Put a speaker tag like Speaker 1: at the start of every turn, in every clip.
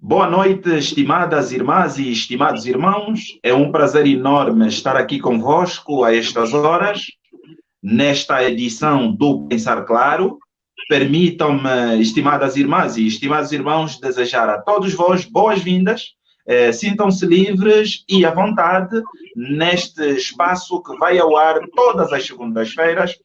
Speaker 1: Boa noite, estimadas irmãs e estimados irmãos. É um prazer enorme estar aqui convosco a estas horas, nesta edição do Pensar Claro. Permitam-me, estimadas irmãs e estimados irmãos, desejar a todos vós boas-vindas. Sintam-se livres e à vontade neste espaço que vai ao ar todas as segundas-feiras,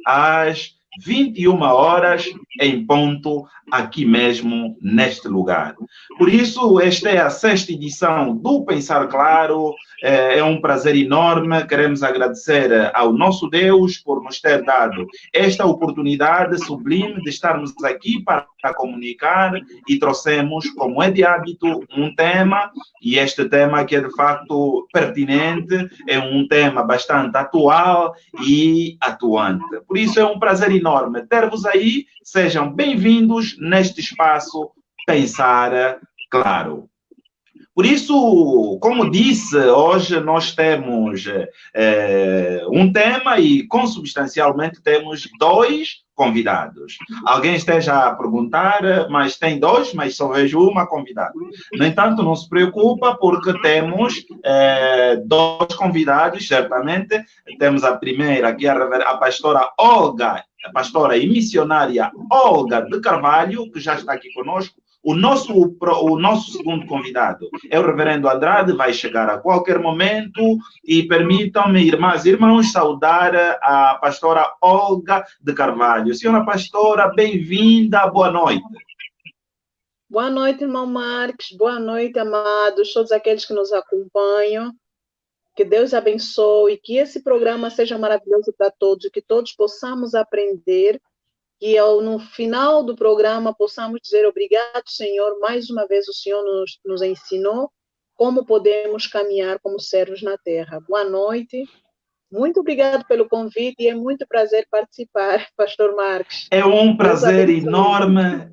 Speaker 1: às 21 horas, em ponto, aqui mesmo, neste lugar. Por isso, esta é a sexta edição do Pensar Claro. É um prazer enorme. Queremos agradecer ao nosso Deus por nos ter dado esta oportunidade sublime de estarmos aqui para comunicar e trouxemos, como é de hábito, um tema, e este tema que é de facto pertinente, é um tema bastante atual e atuante. Por isso é um prazer enorme ter-vos aí. Sejam bem-vindos neste espaço Pensar Claro. Por isso, como disse, hoje nós temos um tema e, consubstancialmente, temos dois convidados. Alguém esteja a perguntar, mas tem dois, mas só vejo uma convidada. No entanto, não se preocupa, porque temos dois convidados, certamente. Temos a primeira, que é a pastora Olga, a pastora e missionária Olga de Carvalho, que já está aqui conosco. O nosso segundo convidado é o reverendo Andrade, vai chegar a qualquer momento, e permitam-me, irmãs e irmãos, saudar a pastora Olga de Carvalho. Senhora pastora, bem-vinda, boa noite.
Speaker 2: Boa noite, irmão Marques, boa noite, amados, todos aqueles que nos acompanham. Que Deus abençoe, que esse programa seja maravilhoso para todos, que todos possamos aprender, que no final do programa possamos dizer obrigado, Senhor, mais uma vez o Senhor nos ensinou como podemos caminhar como servos na terra. Boa noite, muito obrigado pelo convite e é muito prazer participar, pastor Marques.
Speaker 1: É um prazer enorme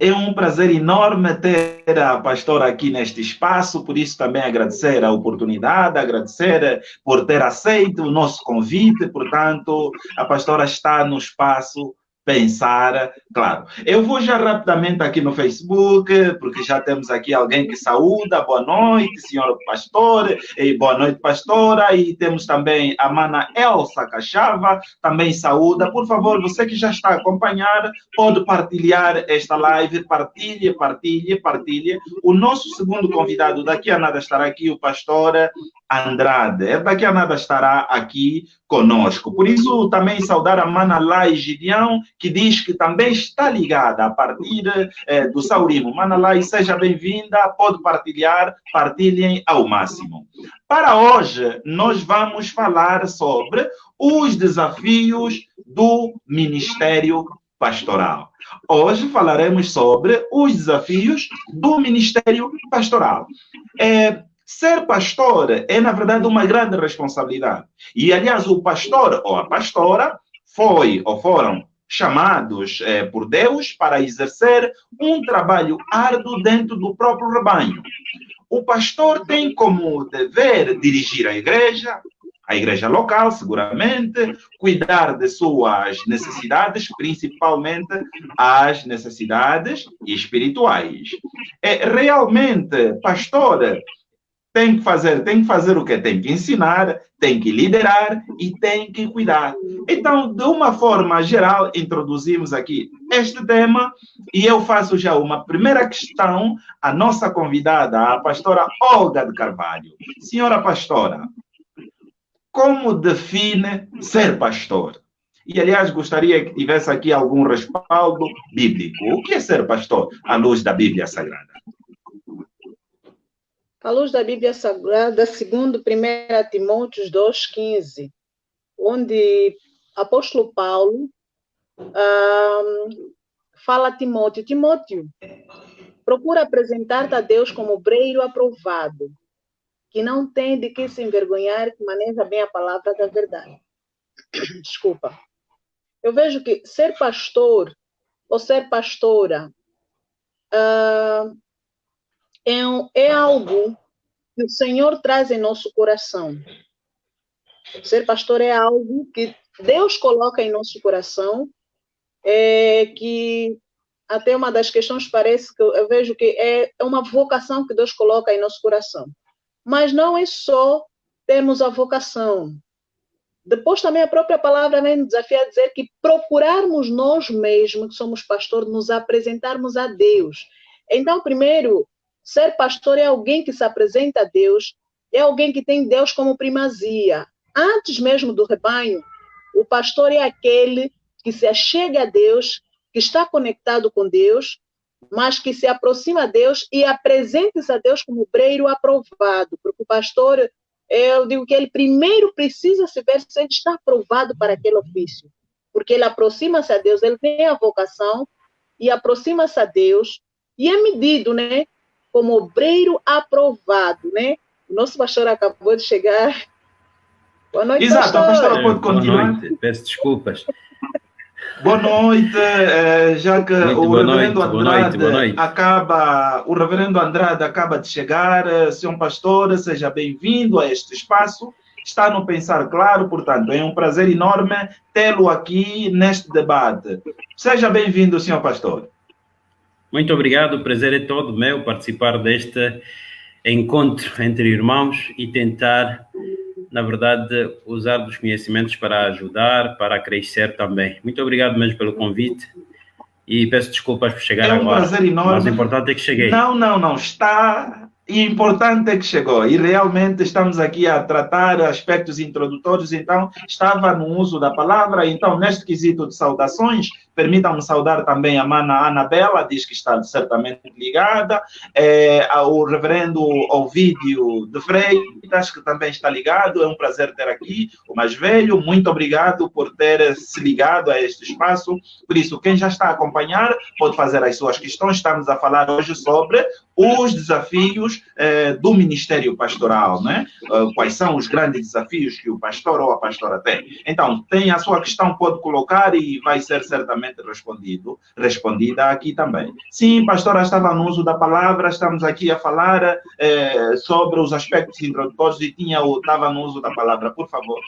Speaker 1: ter a pastora aqui neste espaço, por isso também agradecer a oportunidade, agradecer por ter aceito o nosso convite. Portanto, a pastora está no espaço Pensar Claro. Eu vou já rapidamente aqui no Facebook, porque já temos aqui alguém que saúda. Boa noite, senhora pastora, e boa noite, pastora. E temos também a mana Elsa Cachava, também saúda. Por favor, você que já está a acompanhar, pode partilhar esta live, partilhe. O nosso segundo convidado, daqui a nada estará aqui, o pastor Andrade. Daqui a nada estará aqui conosco. Por isso, também saudar a mana Lai Gideão, que diz que também está ligada a partir do Saurimo. Mana Lai, seja bem-vinda, pode partilhar, partilhem ao máximo. Para hoje, nós vamos falar sobre os desafios do ministério pastoral. Hoje falaremos sobre os desafios do ministério pastoral. Ser pastor é, na verdade, uma grande responsabilidade. E, aliás, o pastor ou a pastora foram chamados por Deus para exercer um trabalho árduo dentro do próprio rebanho. O pastor tem como dever dirigir a igreja local, seguramente, cuidar de suas necessidades, principalmente as necessidades espirituais. Realmente, pastor tem que fazer o quê? Tem que ensinar, tem que liderar e tem que cuidar. Então, de uma forma geral, introduzimos aqui este tema e eu faço já uma primeira questão à nossa convidada, a pastora Olga de Carvalho. Senhora pastora, como define ser pastor? E, aliás, gostaria que tivesse aqui algum respaldo bíblico. O que é ser pastor à luz da Bíblia Sagrada?
Speaker 2: À luz da Bíblia Sagrada, segundo 1 Timóteo 2,15, onde apóstolo Paulo fala a Timóteo: Timóteo, procura apresentar-te a Deus como obreiro aprovado, que não tem de que se envergonhar, que maneja bem a palavra da verdade. Desculpa. Eu vejo que ser pastor ou ser pastora é algo que o Senhor traz em nosso coração. Ser pastor é algo que Deus coloca em nosso coração, que até uma das questões parece que eu vejo que é uma vocação que Deus coloca em nosso coração. Mas não é só termos a vocação. Depois também a própria palavra vem nos desafiar a dizer que procurarmos nós mesmos, que somos pastor, nos apresentarmos a Deus. Então, primeiro, ser pastor é alguém que se apresenta a Deus, é alguém que tem Deus como primazia. Antes mesmo do rebanho, o pastor é aquele que se achega a Deus, que está conectado com Deus, mas que se aproxima a Deus e apresenta-se a Deus como obreiro aprovado. Porque o pastor, eu digo que ele primeiro precisa se ver se ele está aprovado para aquele ofício. Porque ele aproxima-se a Deus, ele tem a vocação e aproxima-se a Deus e é medido, né, como obreiro aprovado, né? O nosso pastor acabou de chegar. Boa noite,
Speaker 1: Exato,
Speaker 2: pastor.
Speaker 1: a pastora pode continuar.
Speaker 3: Boa noite, peço desculpas.
Speaker 1: Boa noite, já que
Speaker 3: Muito
Speaker 1: o
Speaker 3: boa
Speaker 1: reverendo
Speaker 3: noite, boa
Speaker 1: Andrade
Speaker 3: noite.
Speaker 1: o reverendo Andrade acaba de chegar, senhor pastor, seja bem-vindo a este espaço. Está no Pensar Claro, portanto, é um prazer enorme tê-lo aqui neste debate. Seja bem-vindo, senhor pastor.
Speaker 3: Muito obrigado, o prazer é todo meu participar deste encontro entre irmãos e tentar, na verdade, usar dos conhecimentos para ajudar, para crescer também. Muito obrigado mesmo pelo convite e peço desculpas por chegar agora.
Speaker 1: É um prazer enorme.
Speaker 3: Mas o importante é que cheguei.
Speaker 1: Não, está... E o importante é que chegou, e realmente estamos aqui a tratar aspectos introdutórios, então estava no uso da palavra, então neste quesito de saudações, permitam-me saudar também a mana Anabela, diz que está certamente ligada, ao reverendo Ovídio de Freitas, que também está ligado, é um prazer ter aqui, o mais velho, muito obrigado por ter se ligado a este espaço, por isso quem já está a acompanhar pode fazer as suas questões, estamos a falar hoje sobre os desafios do ministério pastoral, né? Quais são os grandes desafios que o pastor ou a pastora tem. Então, tem a sua questão, pode colocar e vai ser certamente respondida aqui também. Sim, pastora, estava no uso da palavra, estamos aqui a falar sobre os aspectos introdutórios e estava no uso da palavra, por favor.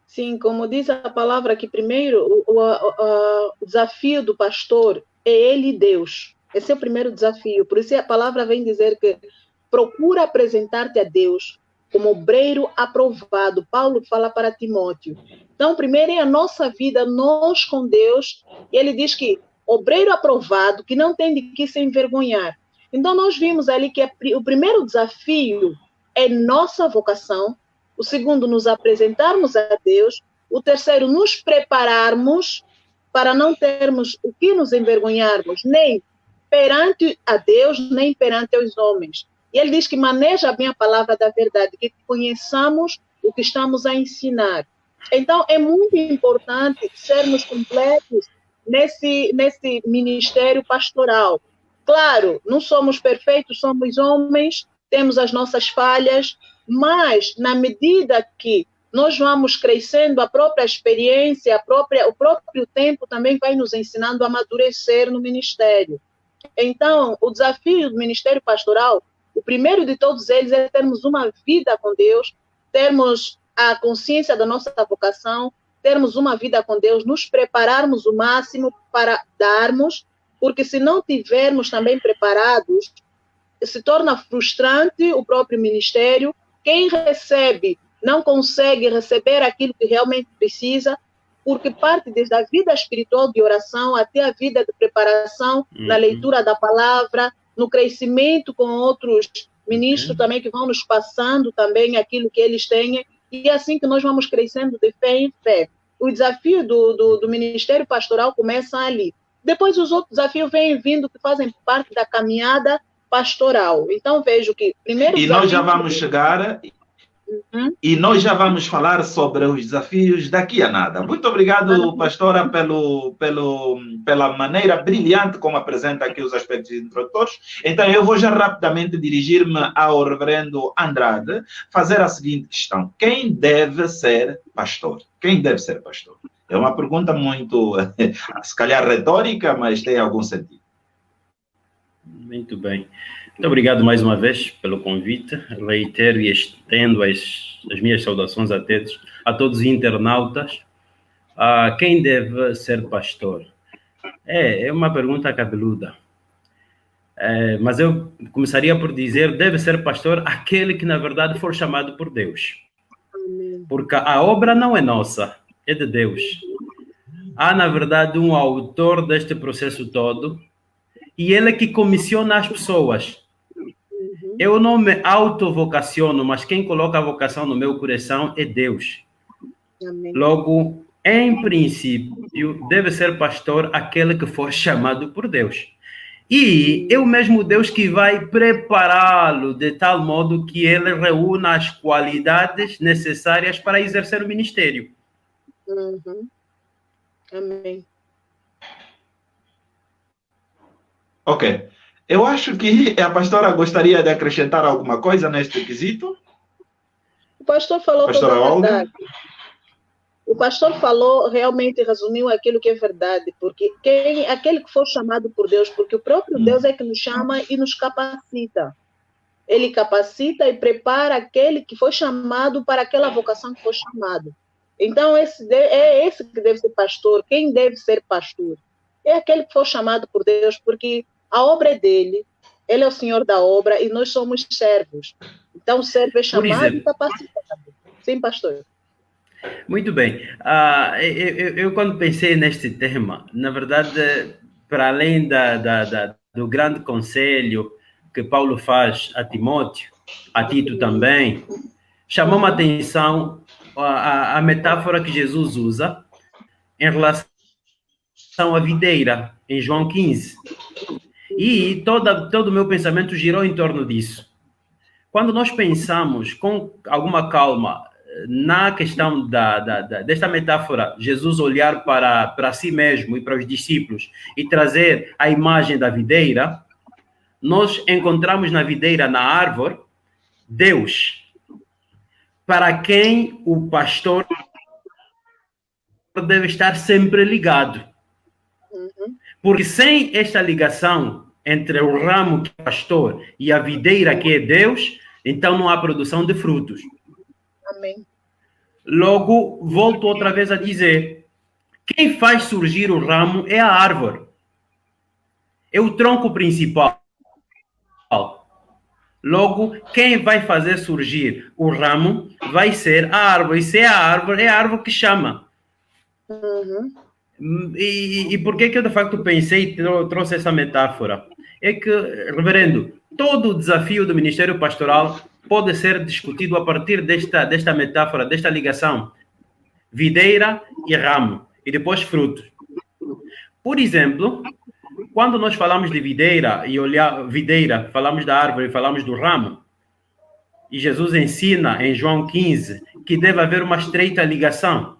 Speaker 2: Sim, como diz a palavra aqui, primeiro, o desafio do pastor é ele e Deus. Esse é o primeiro desafio. Por isso a palavra vem dizer que procura apresentar-te a Deus como obreiro aprovado. Paulo fala para Timóteo. Então, primeiro é a nossa vida, nós com Deus. E ele diz que obreiro aprovado, que não tem de que se envergonhar. Então, nós vimos ali que o primeiro desafio é nossa vocação. O segundo, nos apresentarmos a Deus. O terceiro, nos prepararmos para não termos o que nos envergonharmos, nem perante a Deus, nem perante os homens. E ele diz que maneja bem a palavra da verdade, que conheçamos o que estamos a ensinar. Então, é muito importante sermos completos nesse ministério pastoral. Claro, não somos perfeitos, somos homens, temos as nossas falhas, mas na medida que nós vamos crescendo, a própria experiência, o próprio tempo também vai nos ensinando a amadurecer no ministério. Então, o desafio do ministério pastoral, o primeiro de todos eles é termos uma vida com Deus, termos a consciência da nossa vocação, termos uma vida com Deus, nos prepararmos o máximo para darmos, porque se não tivermos também preparados, se torna frustrante o próprio ministério. Quem recebe não consegue receber aquilo que realmente precisa, porque parte desde a vida espiritual de oração até a vida de preparação na leitura da palavra, no crescimento com outros ministros também que vão nos passando também aquilo que eles têm, e é assim que nós vamos crescendo de fé em fé. O desafio do ministério pastoral começa ali. Depois os outros desafios vêm vindo que fazem parte da caminhada pastoral. Então vejo que primeiro...
Speaker 1: E nós já vamos chegar... E nós já vamos falar sobre os desafios daqui a nada. Muito obrigado, pastora, pela maneira brilhante como apresenta aqui os aspectos introdutórios. Então, eu vou já rapidamente dirigir-me ao reverendo Andrade, fazer a seguinte questão. Quem deve ser pastor? Quem deve ser pastor? É uma pergunta muito, se calhar retórica, mas tem algum sentido.
Speaker 3: Muito bem. Muito obrigado mais uma vez pelo convite. Reitero e estendo as minhas saudações a todos os internautas. Quem deve ser pastor? É uma pergunta cabeluda. Mas eu começaria por dizer, deve ser pastor aquele que, na verdade, for chamado por Deus.
Speaker 2: Amém.
Speaker 3: Porque a obra não é nossa, é de Deus. Há, na verdade, um autor deste processo todo, e ele é que comissiona as pessoas. Eu não me autovocaciono, mas quem coloca a vocação no meu coração é Deus.
Speaker 2: Amém.
Speaker 3: Logo, em princípio, deve ser pastor aquele que for chamado por Deus. E é o mesmo Deus que vai prepará-lo de tal modo que ele reúna as qualidades necessárias para exercer o ministério.
Speaker 2: Amém.
Speaker 1: Ok. Eu acho que a pastora gostaria de acrescentar alguma coisa neste quesito.
Speaker 2: O pastor falou
Speaker 1: Pastora
Speaker 2: toda a
Speaker 1: Olga?
Speaker 2: verdade. O pastor falou, realmente resumiu aquilo que é verdade, porque aquele que for chamado por Deus, porque o próprio Deus é que nos chama e nos capacita. Ele capacita e prepara aquele que foi chamado para aquela vocação que foi chamado. Então, é esse que deve ser pastor. Quem deve ser pastor? É aquele que foi chamado por Deus, porque a obra é dele, ele é o Senhor da obra e nós somos servos. Então, o servo é chamado e capacitado. Sim, pastor.
Speaker 3: Muito bem. Eu quando pensei neste tema, na verdade, para além do grande conselho que Paulo faz a Timóteo, a Tito também, chamou a atenção a metáfora que Jesus usa em relação à videira, em João 15. E todo o meu pensamento girou em torno disso. Quando nós pensamos com alguma calma na questão desta metáfora, Jesus olhar para si mesmo e para os discípulos e trazer a imagem da videira, nós encontramos na videira, na árvore, Deus, para quem o pastor deve estar sempre ligado. Porque sem esta ligação entre o ramo que é pastor e a videira que é Deus, então não há produção de frutos.
Speaker 2: Amém.
Speaker 3: Logo, volto outra vez a dizer, quem faz surgir o ramo é a árvore. É o tronco principal. Logo, quem vai fazer surgir o ramo vai ser a árvore. E se é a árvore que chama. E por que eu de facto pensei e trouxe essa metáfora? É que, reverendo, todo o desafio do ministério pastoral pode ser discutido a partir desta metáfora, desta ligação, videira e ramo, e depois frutos. Por exemplo, quando nós falamos de videira, falamos da árvore, falamos do ramo, e Jesus ensina em João 15 que deve haver uma estreita ligação.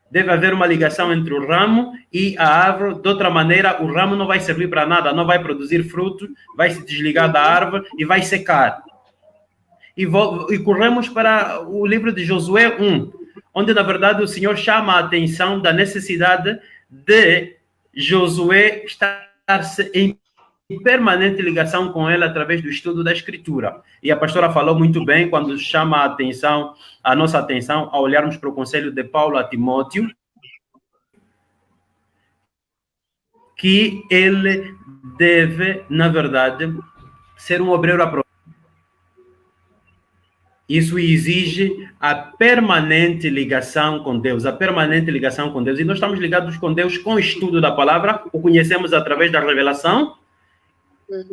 Speaker 3: Deve haver uma ligação entre o ramo e a árvore. De outra maneira, o ramo não vai servir para nada, não vai produzir frutos, vai se desligar da árvore e vai secar. E corremos para o livro de Josué 1, onde, na verdade, o Senhor chama a atenção da necessidade de Josué estar em permanente ligação com ele através do estudo da Escritura. E a pastora falou muito bem quando chama a nossa atenção a olharmos para o conselho de Paulo a Timóteo, que ele deve, na verdade, ser um obreiro aprovado. Isso exige a permanente ligação com Deus, E nós estamos ligados com Deus com o estudo da palavra, o conhecemos através da revelação,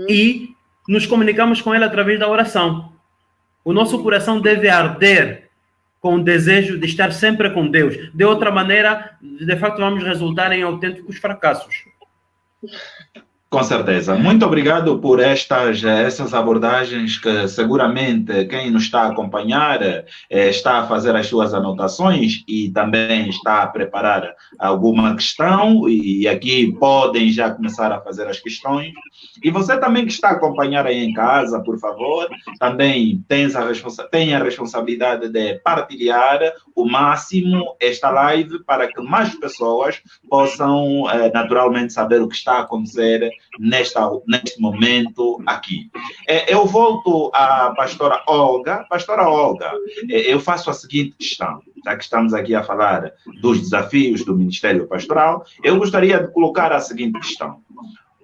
Speaker 3: e nos comunicamos com ele através da oração. O nosso coração deve arder com o desejo de estar sempre com Deus. De outra maneira, de facto, vamos resultar em autênticos fracassos.
Speaker 1: Com certeza. Muito obrigado por essas abordagens que seguramente quem nos está a acompanhar está a fazer as suas anotações e também está a preparar alguma questão e aqui podem já começar a fazer as questões. E você também que está a acompanhar aí em casa, por favor, também tem a responsabilidade de partilhar o máximo esta live para que mais pessoas possam naturalmente saber o que está a acontecer neste momento aqui. Eu volto à pastora Olga. Pastora Olga, eu faço a seguinte questão, já que estamos aqui a falar dos desafios do Ministério Pastoral, eu gostaria de colocar a seguinte questão.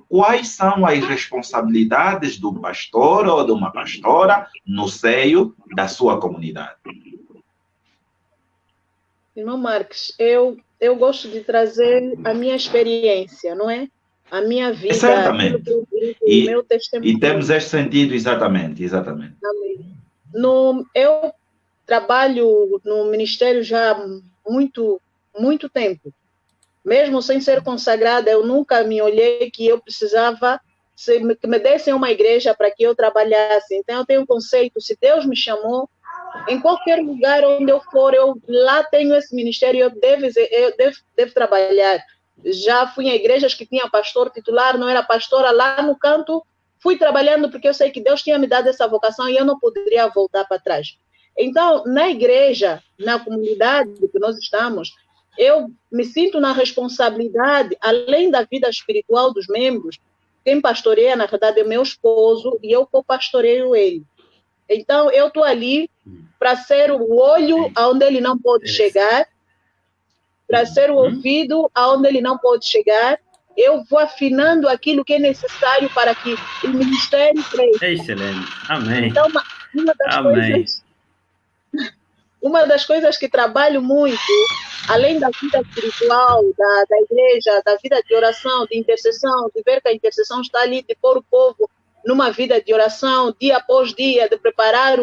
Speaker 1: Quais são as responsabilidades do pastor ou de uma pastora no seio da sua comunidade?
Speaker 2: Irmão Marques, eu gosto de trazer a minha experiência, não é? A minha vida,
Speaker 1: certamente.
Speaker 2: O meu testemunho.
Speaker 1: E temos este sentido, exatamente.
Speaker 2: Eu trabalho no ministério já há muito tempo. Mesmo sem ser consagrada, eu nunca me olhei que eu precisava que me dessem uma igreja para que eu trabalhasse. Então, eu tenho um conceito, se Deus me chamou, em qualquer lugar onde eu for, eu lá tenho esse ministério, eu devo trabalhar. Já fui em igrejas que tinha pastor titular, não era pastora, lá no canto, fui trabalhando porque eu sei que Deus tinha me dado essa vocação e eu não poderia voltar para trás. Então, na igreja, na comunidade que nós estamos, eu me sinto na responsabilidade, além da vida espiritual dos membros, quem pastoreia, na verdade, é meu esposo e eu co-pastoreio ele. Então, eu estou ali para ser o olho aonde ele não pode chegar, para ser o ouvido aonde ele não pode chegar. Eu vou afinando aquilo que é necessário para que o ministério cresça.
Speaker 3: Excelente. Amém.
Speaker 2: Então, uma das coisas que trabalho muito, além da vida espiritual, da igreja, da vida de oração, de intercessão, de ver que a intercessão está ali, de pôr o povo numa vida de oração, dia após dia, de preparar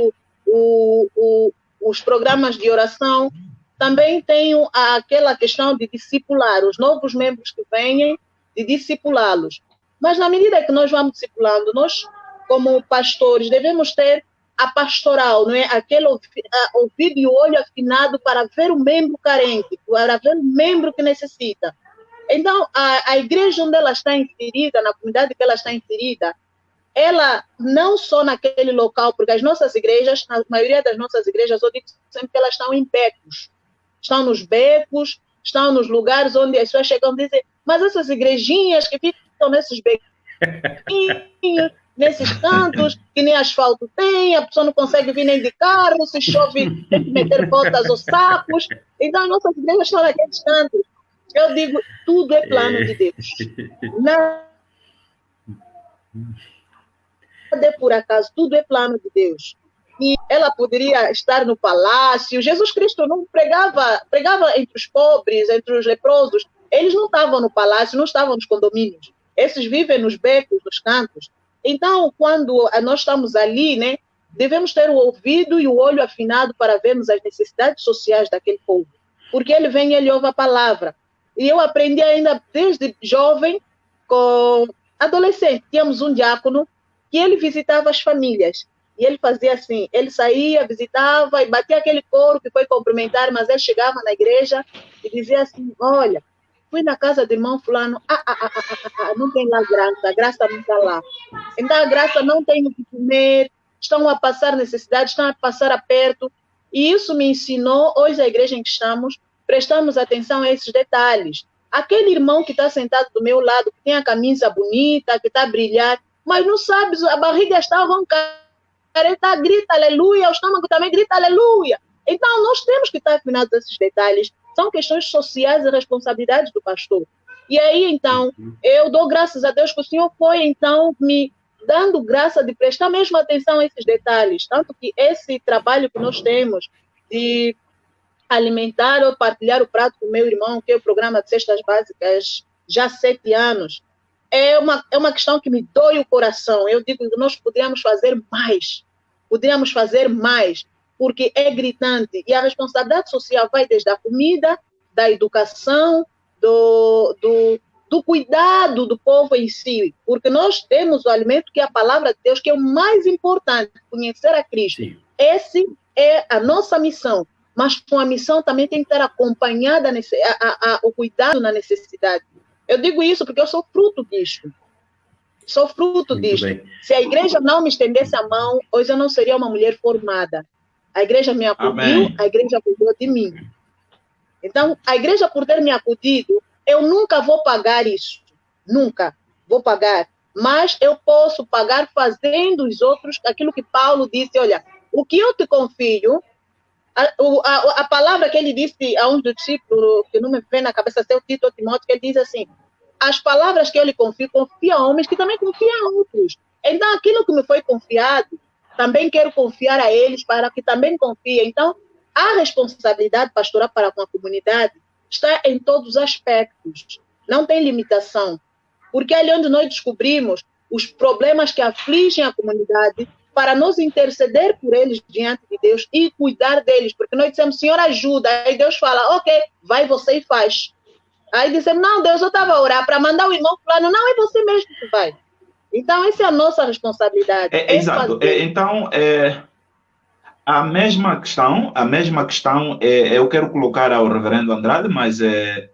Speaker 2: os programas de oração, também tenho aquela questão de discipular os novos membros que vêm, de discipulá-los. Mas na medida que nós vamos discipulando, nós, como pastores, devemos ter a pastoral, não é? Aquele ouvido e o olho afinado para ver o membro carente, para ver o membro que necessita. Então, a igreja onde ela está inserida, na comunidade que ela está inserida, ela não só naquele local, porque as nossas igrejas, a maioria das nossas igrejas, eu digo sempre que elas estão em becos. Estão nos becos, estão nos lugares onde as pessoas chegam e dizem, mas essas igrejinhas que ficam nesses bequinhos, nesses cantos, que nem asfalto tem, a pessoa não consegue vir nem de carro, se chove tem que meter botas ou sacos. Então, as nossas igrejas estão naqueles cantos. Eu digo, tudo é plano de Deus. Nada é por acaso, tudo é plano de Deus. E ela poderia estar no palácio. Jesus Cristo não pregava entre os pobres, entre os leprosos. Eles não estavam no palácio, não estavam nos condomínios. Esses vivem nos becos, nos cantos. Então, quando nós estamos ali, né, devemos ter o ouvido e o olho afinado para vermos as necessidades sociais daquele povo. Porque ele vem e ele ouve a palavra. E eu aprendi ainda desde jovem, com adolescente. Tínhamos um diácono que ele visitava as famílias. E ele fazia assim, ele saía, visitava e batia aquele coro que foi cumprimentar, mas ele chegava na igreja e dizia assim, olha, fui na casa do irmão fulano, não tem lá graça, a graça não está lá. Então a graça não tem o que comer, estão a passar necessidade, estão a passar aperto. E isso me ensinou, hoje a igreja em que estamos, prestamos atenção a esses detalhes. Aquele irmão que está sentado do meu lado, que tem a camisa bonita, que está a brilhar, mas não sabe, a barriga está roncando. Ele grita aleluia, o estômago também grita aleluia. Então, nós temos que estar afinados a esses detalhes. São questões sociais e responsabilidades do pastor. E aí, então, eu dou graças a Deus que o Senhor foi, então, me dando graça de prestar mesmo atenção a esses detalhes. Tanto que esse trabalho que nós temos de alimentar ou partilhar o prato com o meu irmão, que é o programa de cestas básicas, já há 7 anos, é uma questão que me dói o coração. Eu digo que nós poderíamos fazer mais, porque é gritante. E a responsabilidade social vai desde a comida, da educação, do cuidado do povo em si, porque nós temos o alimento que é a palavra de Deus, que é o mais importante, conhecer a Cristo. Sim. Essa é a nossa missão, mas com a missão também tem que estar acompanhada o cuidado na necessidade. Eu digo isso porque eu sou fruto disto. Sou fruto muito disto. Bem. Se a igreja não me estendesse a mão, hoje eu não seria uma mulher formada. A igreja me acudiu, amém. A igreja cuidou de mim. Então, a igreja, por ter me acudido, eu nunca vou pagar isso. Nunca. vou pagar. Mas eu posso pagar fazendo os outros aquilo que Paulo disse, olha, o que eu te confio, a palavra que ele disse a um dos discípulos, que não me vem na cabeça, seu Tito ou Timóteo, que ele diz assim, as palavras que eu lhe confio, confia a homens que também confiam a outros. Então, aquilo que me foi confiado, também quero confiar a eles para que também confiem. Então, a responsabilidade pastoral para com a comunidade está em todos os aspectos. Não tem limitação. Porque é ali onde nós descobrimos os problemas que afligem a comunidade para nos interceder por eles diante de Deus e cuidar deles. Porque nós dissemos, Senhor, ajuda. Aí Deus fala, ok, vai você e faz. Aí dizemos, não, Deus, eu estava a orar para mandar o irmão plano. Não, é você mesmo que vai. Então, essa é a nossa responsabilidade.
Speaker 1: Exato. Então, a mesma questão eu quero colocar ao reverendo Andrade, mas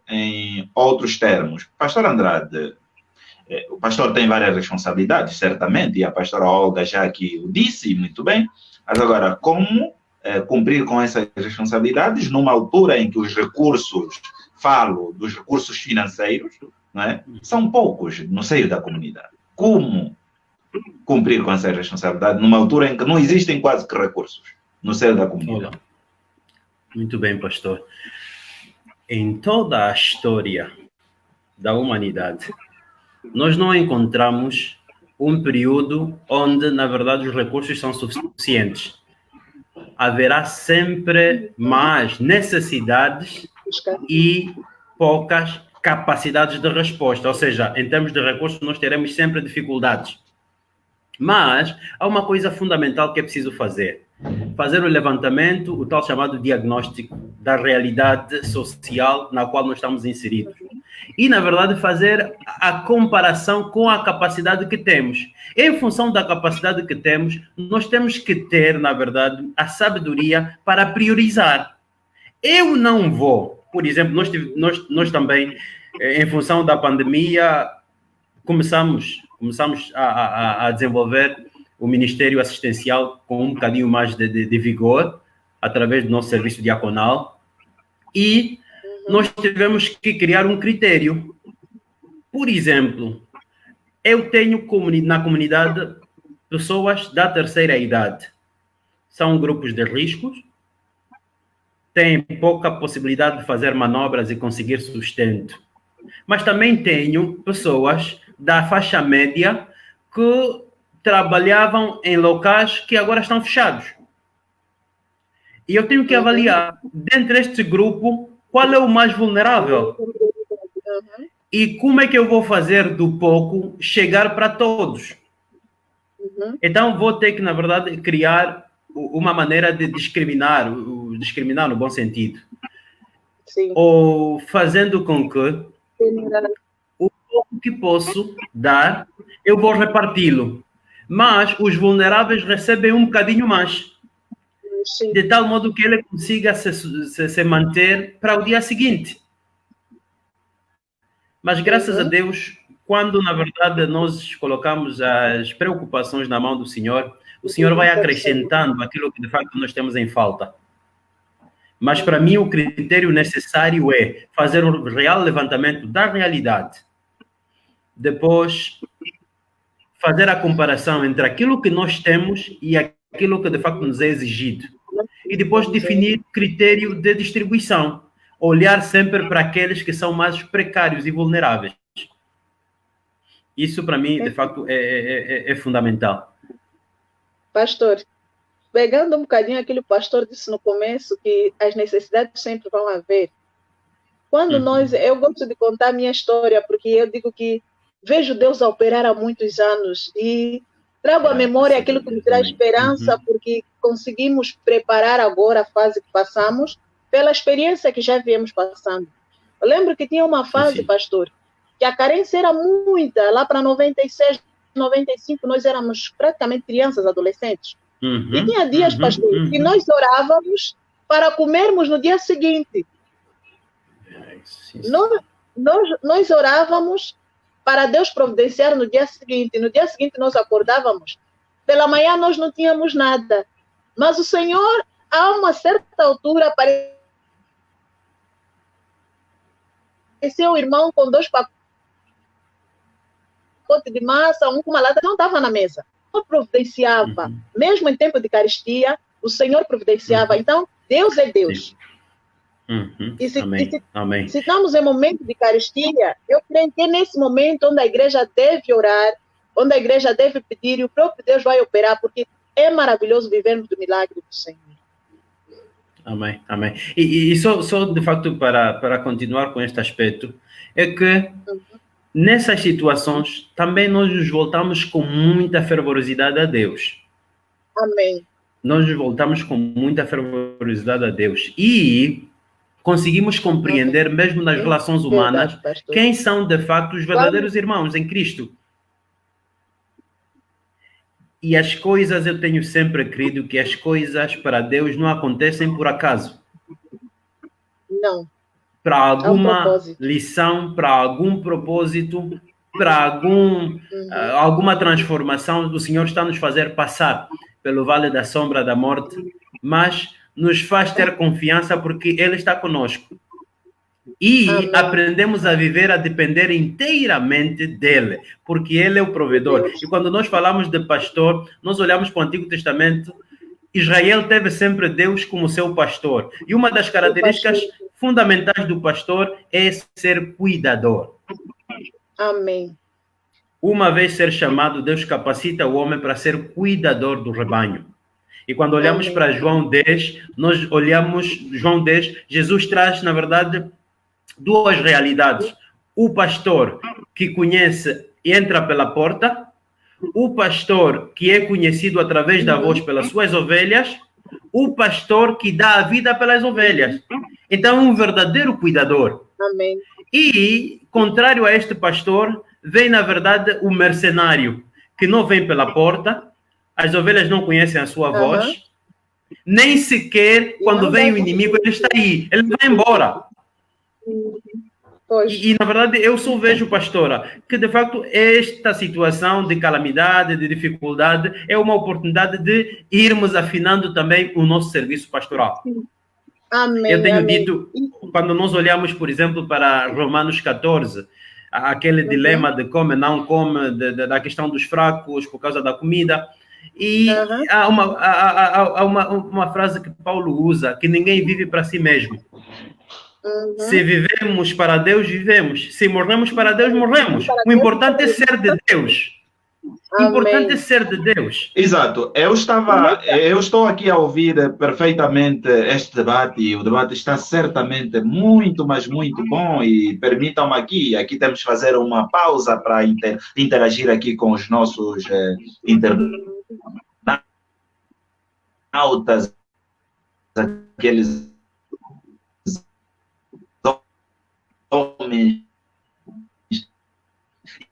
Speaker 1: em outros termos. Pastor Andrade, o pastor tem várias responsabilidades, certamente, e a pastora Olga já aqui o disse muito bem, mas agora, como cumprir com essas responsabilidades numa altura em que os recursos, falo dos recursos financeiros, não é? São poucos no seio da comunidade. Como cumprir com essa responsabilidade numa altura em que não existem quase que recursos no seio da comunidade?
Speaker 3: Muito bem, pastor. Em toda a história da humanidade, nós não encontramos um período onde, na verdade, os recursos são suficientes. Haverá sempre mais necessidades e poucas capacidades de resposta. Ou seja, em termos de recursos, nós teremos sempre dificuldades. Mas há uma coisa fundamental que é preciso fazer. Fazer o levantamento, o tal chamado diagnóstico da realidade social na qual nós estamos inseridos. E, na verdade, fazer a comparação com a capacidade que temos. Em função da capacidade que temos, nós temos que ter, na verdade, a sabedoria para priorizar. Eu não vou, por exemplo, nós também, em função da pandemia, começamos a desenvolver o Ministério Assistencial com um bocadinho mais de vigor, através do nosso serviço diaconal, e nós tivemos que criar um critério. Por exemplo, eu tenho na comunidade pessoas da terceira idade. São grupos de riscos, têm pouca possibilidade de fazer manobras e conseguir sustento. Mas também tenho pessoas da faixa média que trabalhavam em locais que agora estão fechados. E eu tenho que avaliar, dentro deste grupo, qual é o mais vulnerável. E como é que eu vou fazer do pouco chegar para todos. Então, vou ter que, na verdade, criar uma maneira de discriminar no bom sentido.
Speaker 2: Sim.
Speaker 3: Ou fazendo com que o pouco que posso dar, eu vou reparti-lo. Mas os vulneráveis recebem um bocadinho mais.
Speaker 2: Sim.
Speaker 3: De tal modo que ele consiga se manter para o dia seguinte. Mas graças a Deus, quando na verdade nós colocamos as preocupações na mão do Senhor, o Senhor vai acrescentando aquilo que de facto nós temos em falta. Mas para mim o critério necessário é fazer um real levantamento da realidade. Depois, fazer a comparação entre aquilo que nós temos e aquilo que de facto nos é exigido. E depois definir critério de distribuição. Olhar sempre para aqueles que são mais precários e vulneráveis. Isso para mim, de facto, é fundamental.
Speaker 2: Pastor, pegando um bocadinho aquilo que o pastor disse no começo, que as necessidades sempre vão haver. Quando eu gosto de contar a minha história, porque eu digo que vejo Deus operar há muitos anos e trago à memória aquilo que me traz esperança, porque conseguimos preparar agora a fase que passamos pela experiência que já viemos passando. Eu lembro que tinha uma fase, pastor, que a carência era muita, lá para 96, 95, nós éramos praticamente crianças, adolescentes. E tinha dias, pastor, que nós orávamos para comermos no dia seguinte. Nós orávamos para Deus providenciar no dia seguinte. No dia seguinte nós acordávamos. Pela manhã nós não tínhamos nada. Mas o Senhor, a uma certa altura, apareceu o irmão com 2 pacotes pote de massa, um com uma lata, não estava na mesa. Não providenciava. Mesmo em tempo de caristia, o Senhor providenciava. Então, Deus é Deus. E se,
Speaker 3: Amém.
Speaker 2: Se estamos em momento de caristia, eu creio que é nesse momento onde a igreja deve orar, onde a igreja deve pedir, e o próprio Deus vai operar, porque é maravilhoso vivermos do milagre do Senhor.
Speaker 3: Amém. E só de facto, para continuar com este aspecto, é que nessas situações também nós nos voltamos com muita fervorosidade a Deus.
Speaker 2: Amém.
Speaker 3: Nós nos voltamos com muita fervorosidade a Deus. E conseguimos compreender, mesmo nas relações humanas, quem são de facto os verdadeiros irmãos em Cristo. E as coisas, eu tenho sempre crido que as coisas para Deus não acontecem por acaso.
Speaker 2: Não.
Speaker 3: Para alguma lição, para algum propósito, para alguma transformação, o Senhor está a nos fazer passar pelo vale da sombra da morte, mas nos faz ter confiança porque Ele está conosco. E aprendemos a viver, a depender inteiramente dEle, porque Ele é o provedor. E quando nós falamos de pastor, nós olhamos para o Antigo Testamento, Israel teve sempre Deus como seu pastor. E uma das características fundamentais do pastor é ser cuidador.
Speaker 2: Amém.
Speaker 3: Uma vez ser chamado, Deus capacita o homem para ser cuidador do rebanho. E quando olhamos para João 10, nós olhamos João 10, Jesus traz, na verdade, duas realidades. O pastor que conhece e entra pela porta, o pastor que é conhecido através da voz pelas suas ovelhas, o pastor que dá a vida pelas ovelhas. Então, um verdadeiro cuidador.
Speaker 2: Amém.
Speaker 3: E, contrário a este pastor, vem, na verdade, o mercenário, que não vem pela porta, as ovelhas não conhecem a sua voz, nem sequer, quando vem o inimigo, ele está aí, ele vai embora. E, na verdade, eu só vejo, pastora, que, de facto, esta situação de calamidade, de dificuldade, é uma oportunidade de irmos afinando também o nosso serviço pastoral.
Speaker 2: Amém.
Speaker 3: Eu tenho dito, quando nós olhamos, por exemplo, para Romanos 14, aquele dilema de come, não come, da questão dos fracos por causa da comida. E há uma frase que Paulo usa, que ninguém vive para si mesmo. Se vivemos para Deus, vivemos. Se morremos para Deus, morremos. O importante é ser de Deus. O importante é ser de Deus.
Speaker 1: Exato. Eu estou aqui a ouvir perfeitamente este debate e o debate está certamente muito, mas muito bom e permitam-me aqui temos que fazer uma pausa para interagir aqui com os nossos internautas, aqueles homens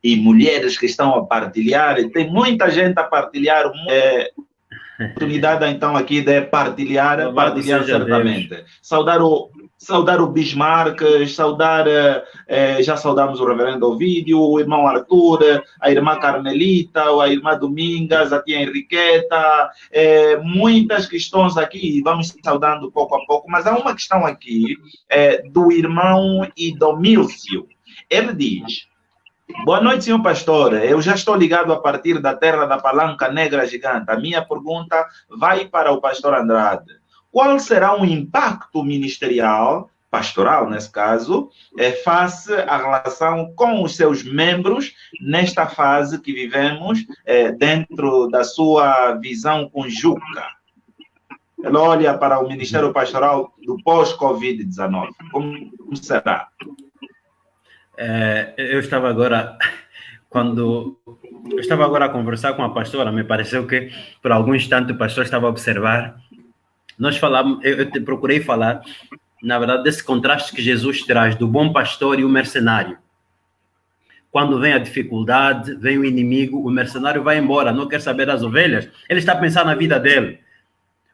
Speaker 1: e mulheres que estão a partilhar, e tem muita gente a partilhar, oportunidade então aqui de partilhar certamente. Saudar o Bismarck, já saudamos o reverendo Ovídio, o irmão Arthur, a irmã Carmelita, a irmã Domingas, a tia Henriqueta, muitas questões aqui, vamos saudando pouco a pouco, mas há uma questão aqui do irmão Idomílcio. Ele diz: boa noite, senhor pastor. Eu já estou ligado a partir da terra da Palanca Negra Gigante. A minha pergunta vai para o pastor Andrade. Qual será o impacto ministerial, pastoral nesse caso, face à relação com os seus membros nesta fase que vivemos dentro da sua visão conjunta? Ele olha para o ministério pastoral do pós-Covid-19. Como será?
Speaker 3: Eu estava agora a conversar com a pastora, me pareceu que por algum instante o pastor estava a observar. Nós falamos, eu procurei falar, na verdade, desse contraste que Jesus traz do bom pastor e o mercenário. Quando vem a dificuldade, vem o inimigo, o mercenário vai embora, não quer saber das ovelhas, ele está a pensar na vida dele.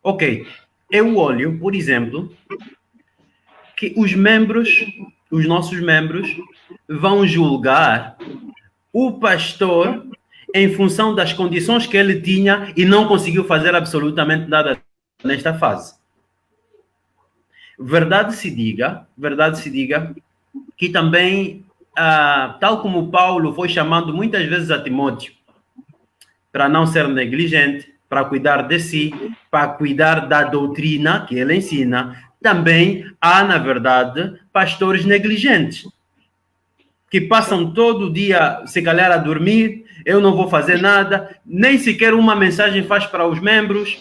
Speaker 3: Ok, eu olho, por exemplo, que os nossos membros vão julgar o pastor em função das condições que ele tinha e não conseguiu fazer absolutamente nada nesta fase. Verdade se diga que também tal como Paulo foi chamando muitas vezes a Timóteo, para não ser negligente, para cuidar de si, para cuidar da doutrina que ele ensina, também há, na verdade, pastores negligentes, que passam todo o dia, se calhar, a dormir, eu não vou fazer nada, nem sequer uma mensagem faz para os membros,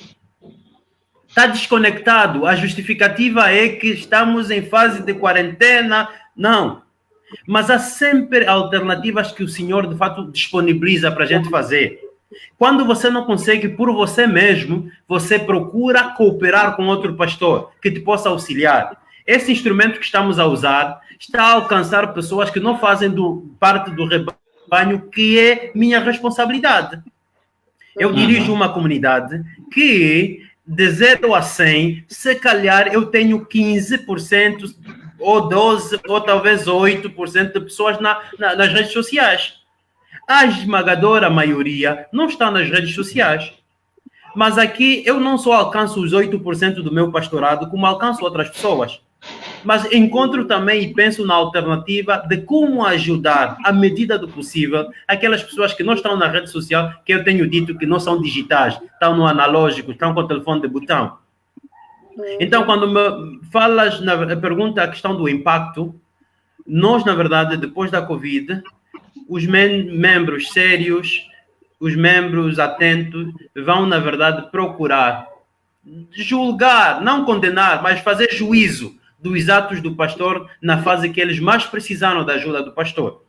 Speaker 3: está desconectado. A justificativa é que estamos em fase de quarentena. Não. Mas há sempre alternativas que o Senhor, de fato, disponibiliza para a gente fazer. Quando você não consegue por você mesmo, você procura cooperar com outro pastor que te possa auxiliar. Esse instrumento que estamos a usar está a alcançar pessoas que não fazem parte do rebanho, que é minha responsabilidade. Eu dirijo uma comunidade que, de 0 a 100, se calhar eu tenho 15%, ou 12%, ou talvez 8% de pessoas nas redes sociais. A esmagadora maioria não está nas redes sociais. Mas aqui eu não só alcanço os 8% do meu pastorado, como alcanço outras pessoas. Mas encontro também e penso na alternativa de como ajudar, à medida do possível, aquelas pessoas que não estão na rede social, que eu tenho dito que não são digitais, estão no analógico, estão com o telefone de botão. Então, quando me falas, pergunta a questão do impacto, nós, na verdade, depois da Covid, os membros sérios, os membros atentos, vão, na verdade, procurar julgar, não condenar, mas fazer juízo dos atos do pastor na fase que eles mais precisaram da ajuda do pastor.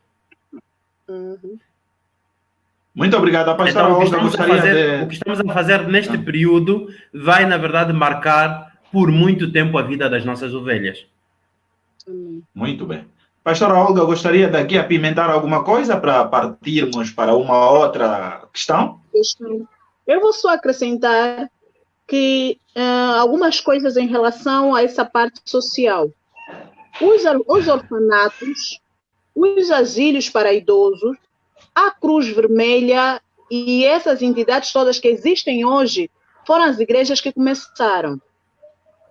Speaker 1: Muito obrigado.
Speaker 3: Então, o que estamos a fazer neste período vai, na verdade, marcar por muito tempo a vida das nossas ovelhas.
Speaker 1: Muito bem. Pastora Olga, gostaria daqui apimentar alguma coisa para partirmos para uma outra questão?
Speaker 2: Eu vou só acrescentar que algumas coisas em relação a essa parte social. Os orfanatos, os asilos para idosos, a Cruz Vermelha e essas entidades todas que existem hoje foram as igrejas que começaram.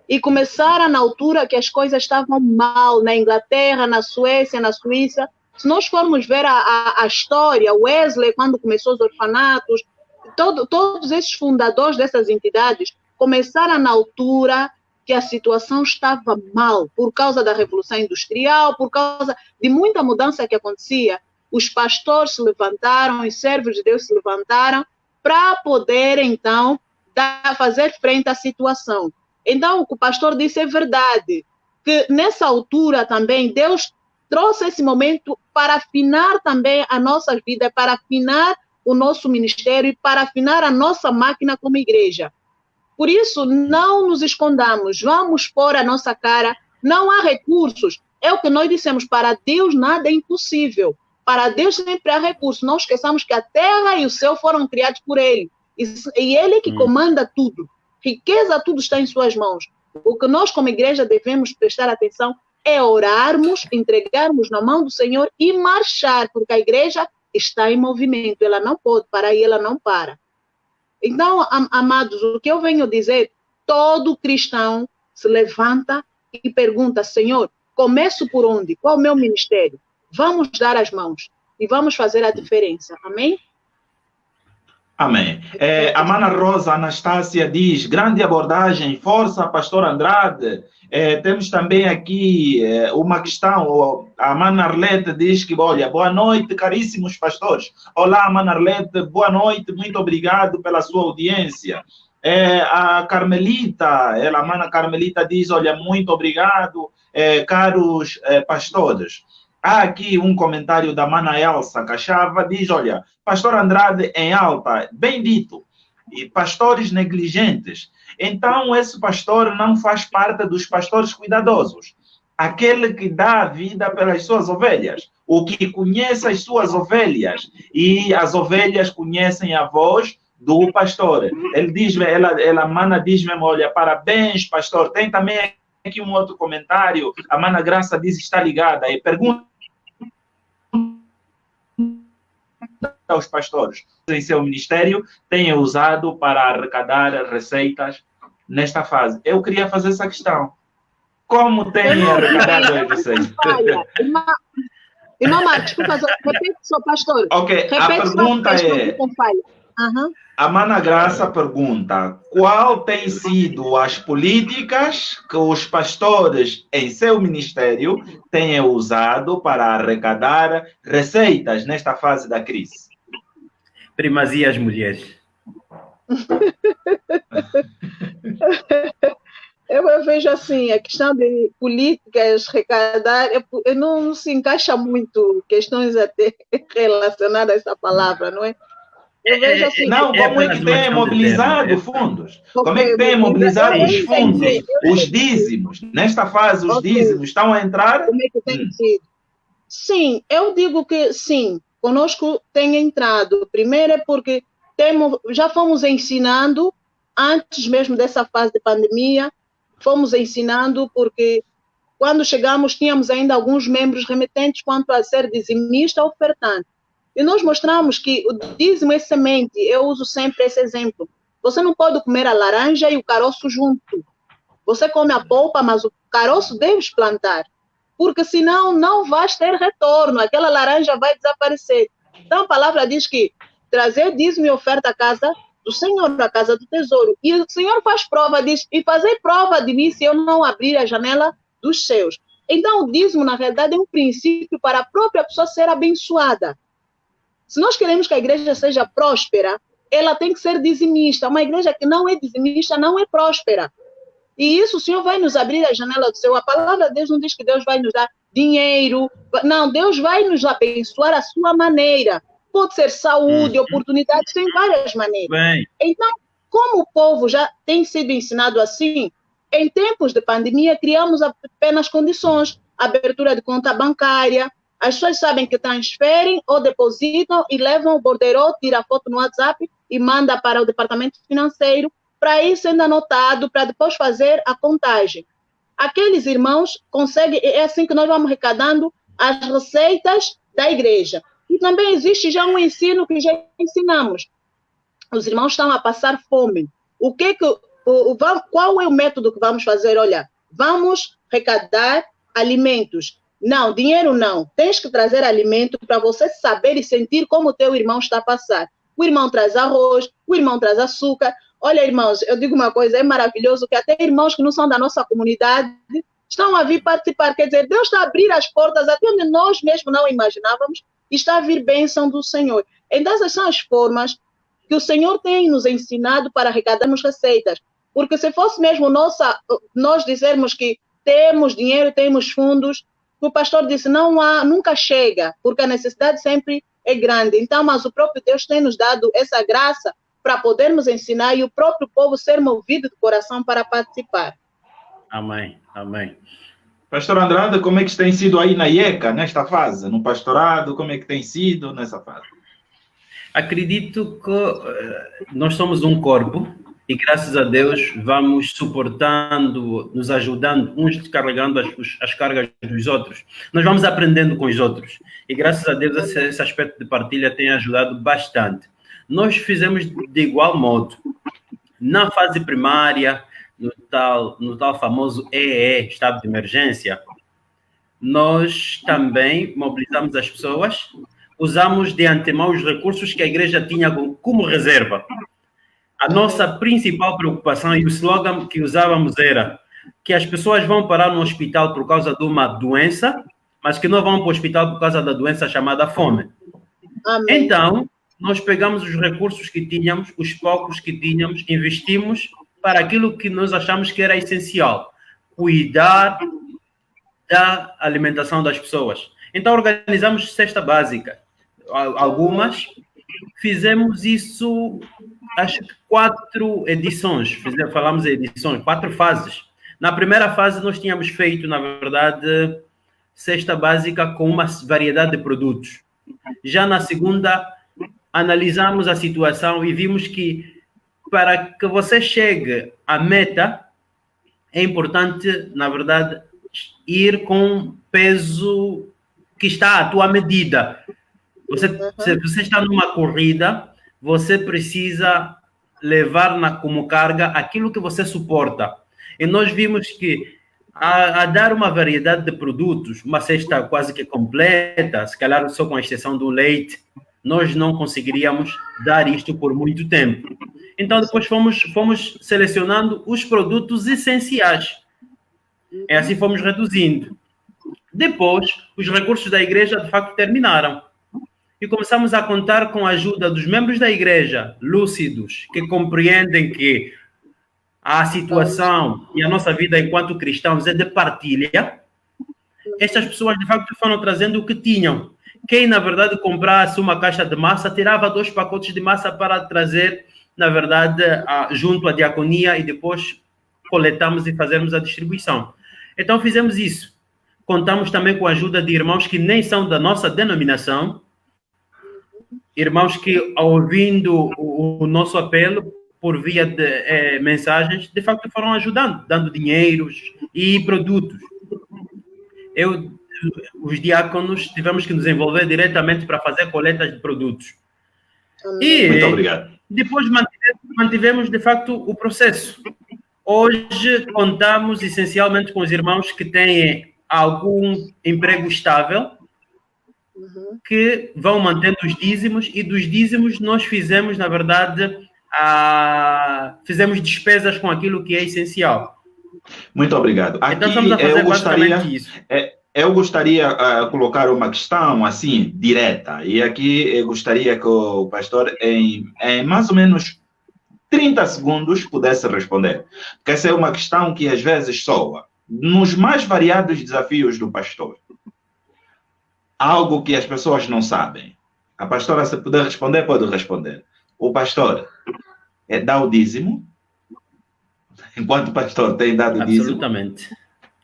Speaker 2: E começaram na altura que as coisas estavam mal, na Inglaterra, na Suécia, na Suíça. Se nós formos ver a história, Wesley, quando começou os orfanatos, todos esses fundadores dessas entidades começaram na altura que a situação estava mal, por causa da Revolução Industrial, por causa de muita mudança que acontecia. Os pastores se levantaram, os servos de Deus se levantaram para poder, então, fazer frente à situação. Então, o que o pastor disse é verdade, que nessa altura também Deus trouxe esse momento para afinar também a nossa vida, para afinar o nosso ministério e para afinar a nossa máquina como igreja. Por isso, não nos escondamos, vamos pôr a nossa cara, não há recursos. É o que nós dissemos, para Deus nada é impossível. Para Deus sempre há recursos. Não esqueçamos que a terra e o céu foram criados por Ele. E Ele é que comanda tudo. Riqueza, tudo está em suas mãos. O que nós, como igreja, devemos prestar atenção é orarmos, entregarmos na mão do Senhor e marchar, porque a igreja está em movimento. Ela não pode parar e ela não para. Então, amados, o que eu venho dizer, todo cristão se levanta e pergunta, Senhor, começo por onde? Qual é o meu ministério? Vamos dar as mãos e vamos fazer a diferença. Amém?
Speaker 1: Amém. A Mana Rosa Anastácia diz, grande abordagem, força, pastor Andrade. Temos também aqui uma questão, a Mana Arlete diz que, olha, boa noite, caríssimos pastores. Olá, Mana Arlete, boa noite, muito obrigado pela sua audiência. A Carmelita, a Mana Carmelita diz, olha, muito obrigado, caros pastores. Há aqui um comentário da Mana Elsa Cachava, diz, olha, pastor Andrade em alta, bem dito, e pastores negligentes. Então, esse pastor não faz parte dos pastores cuidadosos, aquele que dá a vida pelas suas ovelhas, o que conhece as suas ovelhas, e as ovelhas conhecem a voz do pastor. Ele diz, Mana diz mesmo, olha, parabéns, pastor. Tem também aqui um outro comentário, a Mana Graça diz, está ligada, e pergunta aos pastores em seu ministério têm usado para arrecadar receitas nesta fase. Eu queria fazer essa questão. Como têm arrecadado as receitas?
Speaker 2: Irmão Marcos, repete só, pastor.
Speaker 1: Ok,
Speaker 2: Repete
Speaker 1: a pergunta é...
Speaker 2: Com falha. Uhum.
Speaker 1: A Mana Graça pergunta: qual tem sido as políticas que os pastores em seu ministério têm usado para arrecadar receitas nesta fase da crise?
Speaker 3: Primazia às mulheres.
Speaker 2: Eu vejo assim, a questão de políticas arrecadar não se encaixa muito questões até relacionadas a essa palavra, não é? Eu vejo assim.
Speaker 1: Não, como é que tem mobilizado fundos? Como é que tem mobilizado os fundos, os dízimos? Nesta fase, os dízimos estão a entrar?
Speaker 2: Como é que tem sido? Sim, eu digo que sim, conosco tem entrado. Primeiro é porque já fomos ensinando, antes mesmo dessa fase de pandemia, fomos ensinando porque quando chegamos tínhamos ainda alguns membros remetentes quanto a ser dizimista ou ofertante. E nós mostramos que o dízimo é semente. Eu uso sempre esse exemplo. Você não pode comer a laranja e o caroço junto. Você come a polpa, mas o caroço deves plantar. Porque senão não vais ter retorno. Aquela laranja vai desaparecer. Então a palavra diz que trazer dízimo e oferta à casa do Senhor, à casa do tesouro. E o Senhor faz prova disso. E fazer prova de mim se eu não abrir a janela dos céus. Então o dízimo, na verdade, é um princípio para a própria pessoa ser abençoada. Se nós queremos que a igreja seja próspera, ela tem que ser dizimista. Uma igreja que não é dizimista não é próspera. E isso o Senhor vai nos abrir a janela do céu. A palavra de Deus não diz que Deus vai nos dar dinheiro. Não, Deus vai nos abençoar à sua maneira. Pode ser saúde, oportunidades, tem várias maneiras.
Speaker 3: Bem.
Speaker 2: Então, como o povo já tem sido ensinado assim, em tempos de pandemia, criamos apenas condições. Abertura de conta bancária. As pessoas sabem que transferem ou depositam e levam o borderô, tira a foto no WhatsApp e manda para o departamento financeiro para ir sendo anotado, para depois fazer a contagem. Aqueles irmãos conseguem, é assim que nós vamos arrecadando as receitas da igreja. E também existe já um ensino que já ensinamos. Os irmãos estão a passar fome. Qual é o método que vamos fazer? Olha, vamos arrecadar alimentos. Não, dinheiro não. Tens que trazer alimento para você saber e sentir como o teu irmão está a passar. O irmão traz arroz, o irmão traz açúcar. Olha, irmãos, eu digo uma coisa, é maravilhoso que até irmãos que não são da nossa comunidade estão a vir participar. Quer dizer, Deus está a abrir as portas até onde nós mesmos não imaginávamos e está a vir bênção do Senhor. Então, essas são as formas que o Senhor tem nos ensinado para arrecadarmos receitas. Porque se fosse mesmo nós dizermos que temos dinheiro, temos fundos, o pastor disse, não há, nunca chega, porque a necessidade sempre é grande. Então, mas o próprio Deus tem nos dado essa graça para podermos ensinar e o próprio povo ser movido de coração para participar.
Speaker 3: Amém, amém.
Speaker 1: Pastor Andrade, como é que tem sido aí na IECA, nesta fase? No pastorado, como é que tem sido nessa fase?
Speaker 3: Acredito que nós somos um corpo e, graças a Deus, vamos suportando, nos ajudando, uns descarregando as cargas dos outros. Nós vamos aprendendo com os outros. E, graças a Deus, esse aspecto de partilha tem ajudado bastante. Nós fizemos de igual modo. Na fase primária, no tal famoso EE, estado de emergência, nós também mobilizamos as pessoas, usamos de antemão os recursos que a igreja tinha como reserva. A nossa principal preocupação e o slogan que usávamos era que as pessoas vão parar no hospital por causa de uma doença, mas que não vão para o hospital por causa da doença chamada fome.
Speaker 2: Amém.
Speaker 3: Então, nós pegamos os recursos que tínhamos, os poucos que tínhamos, investimos para aquilo que nós achamos que era essencial, cuidar da alimentação das pessoas. Então, organizamos cesta básica. Algumas, fizemos isso, acho que 4 edições, falamos em edições, 4 fases. Na primeira fase, nós tínhamos feito, na verdade, cesta básica com uma variedade de produtos. Já na segunda, analisamos a situação e vimos que para que você chegue à meta, é importante, na verdade, ir com peso que está à tua medida. Se você está numa corrida, você precisa levar como carga aquilo que você suporta. E nós vimos que a dar uma variedade de produtos, uma cesta quase que completa, se calhar só com a exceção do leite, nós não conseguiríamos dar isto por muito tempo. Então, depois fomos selecionando os produtos essenciais. E assim fomos reduzindo. Depois, os recursos da igreja, de facto, terminaram. E começamos a contar com a ajuda dos membros da igreja, lúcidos, que compreendem que a situação e a nossa vida enquanto cristãos é de partilha. Estas pessoas, de facto, foram trazendo o que tinham. Quem, na verdade, comprasse uma caixa de massa, tirava 2 pacotes de massa para trazer, na verdade, junto à diaconia e depois coletamos e fazermos a distribuição. Então, fizemos isso. Contamos também com a ajuda de irmãos que nem são da nossa denominação, irmãos que, ouvindo o nosso apelo, por via de mensagens, de facto foram ajudando, dando dinheiros e produtos. Os diáconos tivemos que nos envolver diretamente para fazer coletas de produtos. E
Speaker 1: muito obrigado.
Speaker 3: Depois mantivemos, de facto, o processo. Hoje contamos essencialmente com os irmãos que têm algum emprego estável, que vão mantendo os dízimos, e dos dízimos nós fizemos, na verdade, fizemos despesas com aquilo que é essencial.
Speaker 1: Muito obrigado. Aqui,
Speaker 3: então estamos a fazer basicamente isso.
Speaker 1: Eu gostaria de colocar uma questão assim, direta, e aqui eu gostaria que o pastor, em mais ou menos 30 segundos, pudesse responder. Porque essa é uma questão que às vezes soa. Nos mais variados desafios do pastor, algo que as pessoas não sabem. A pastora, se puder responder, pode responder. O pastor dá o dízimo? Enquanto pastor tem dado o dízimo?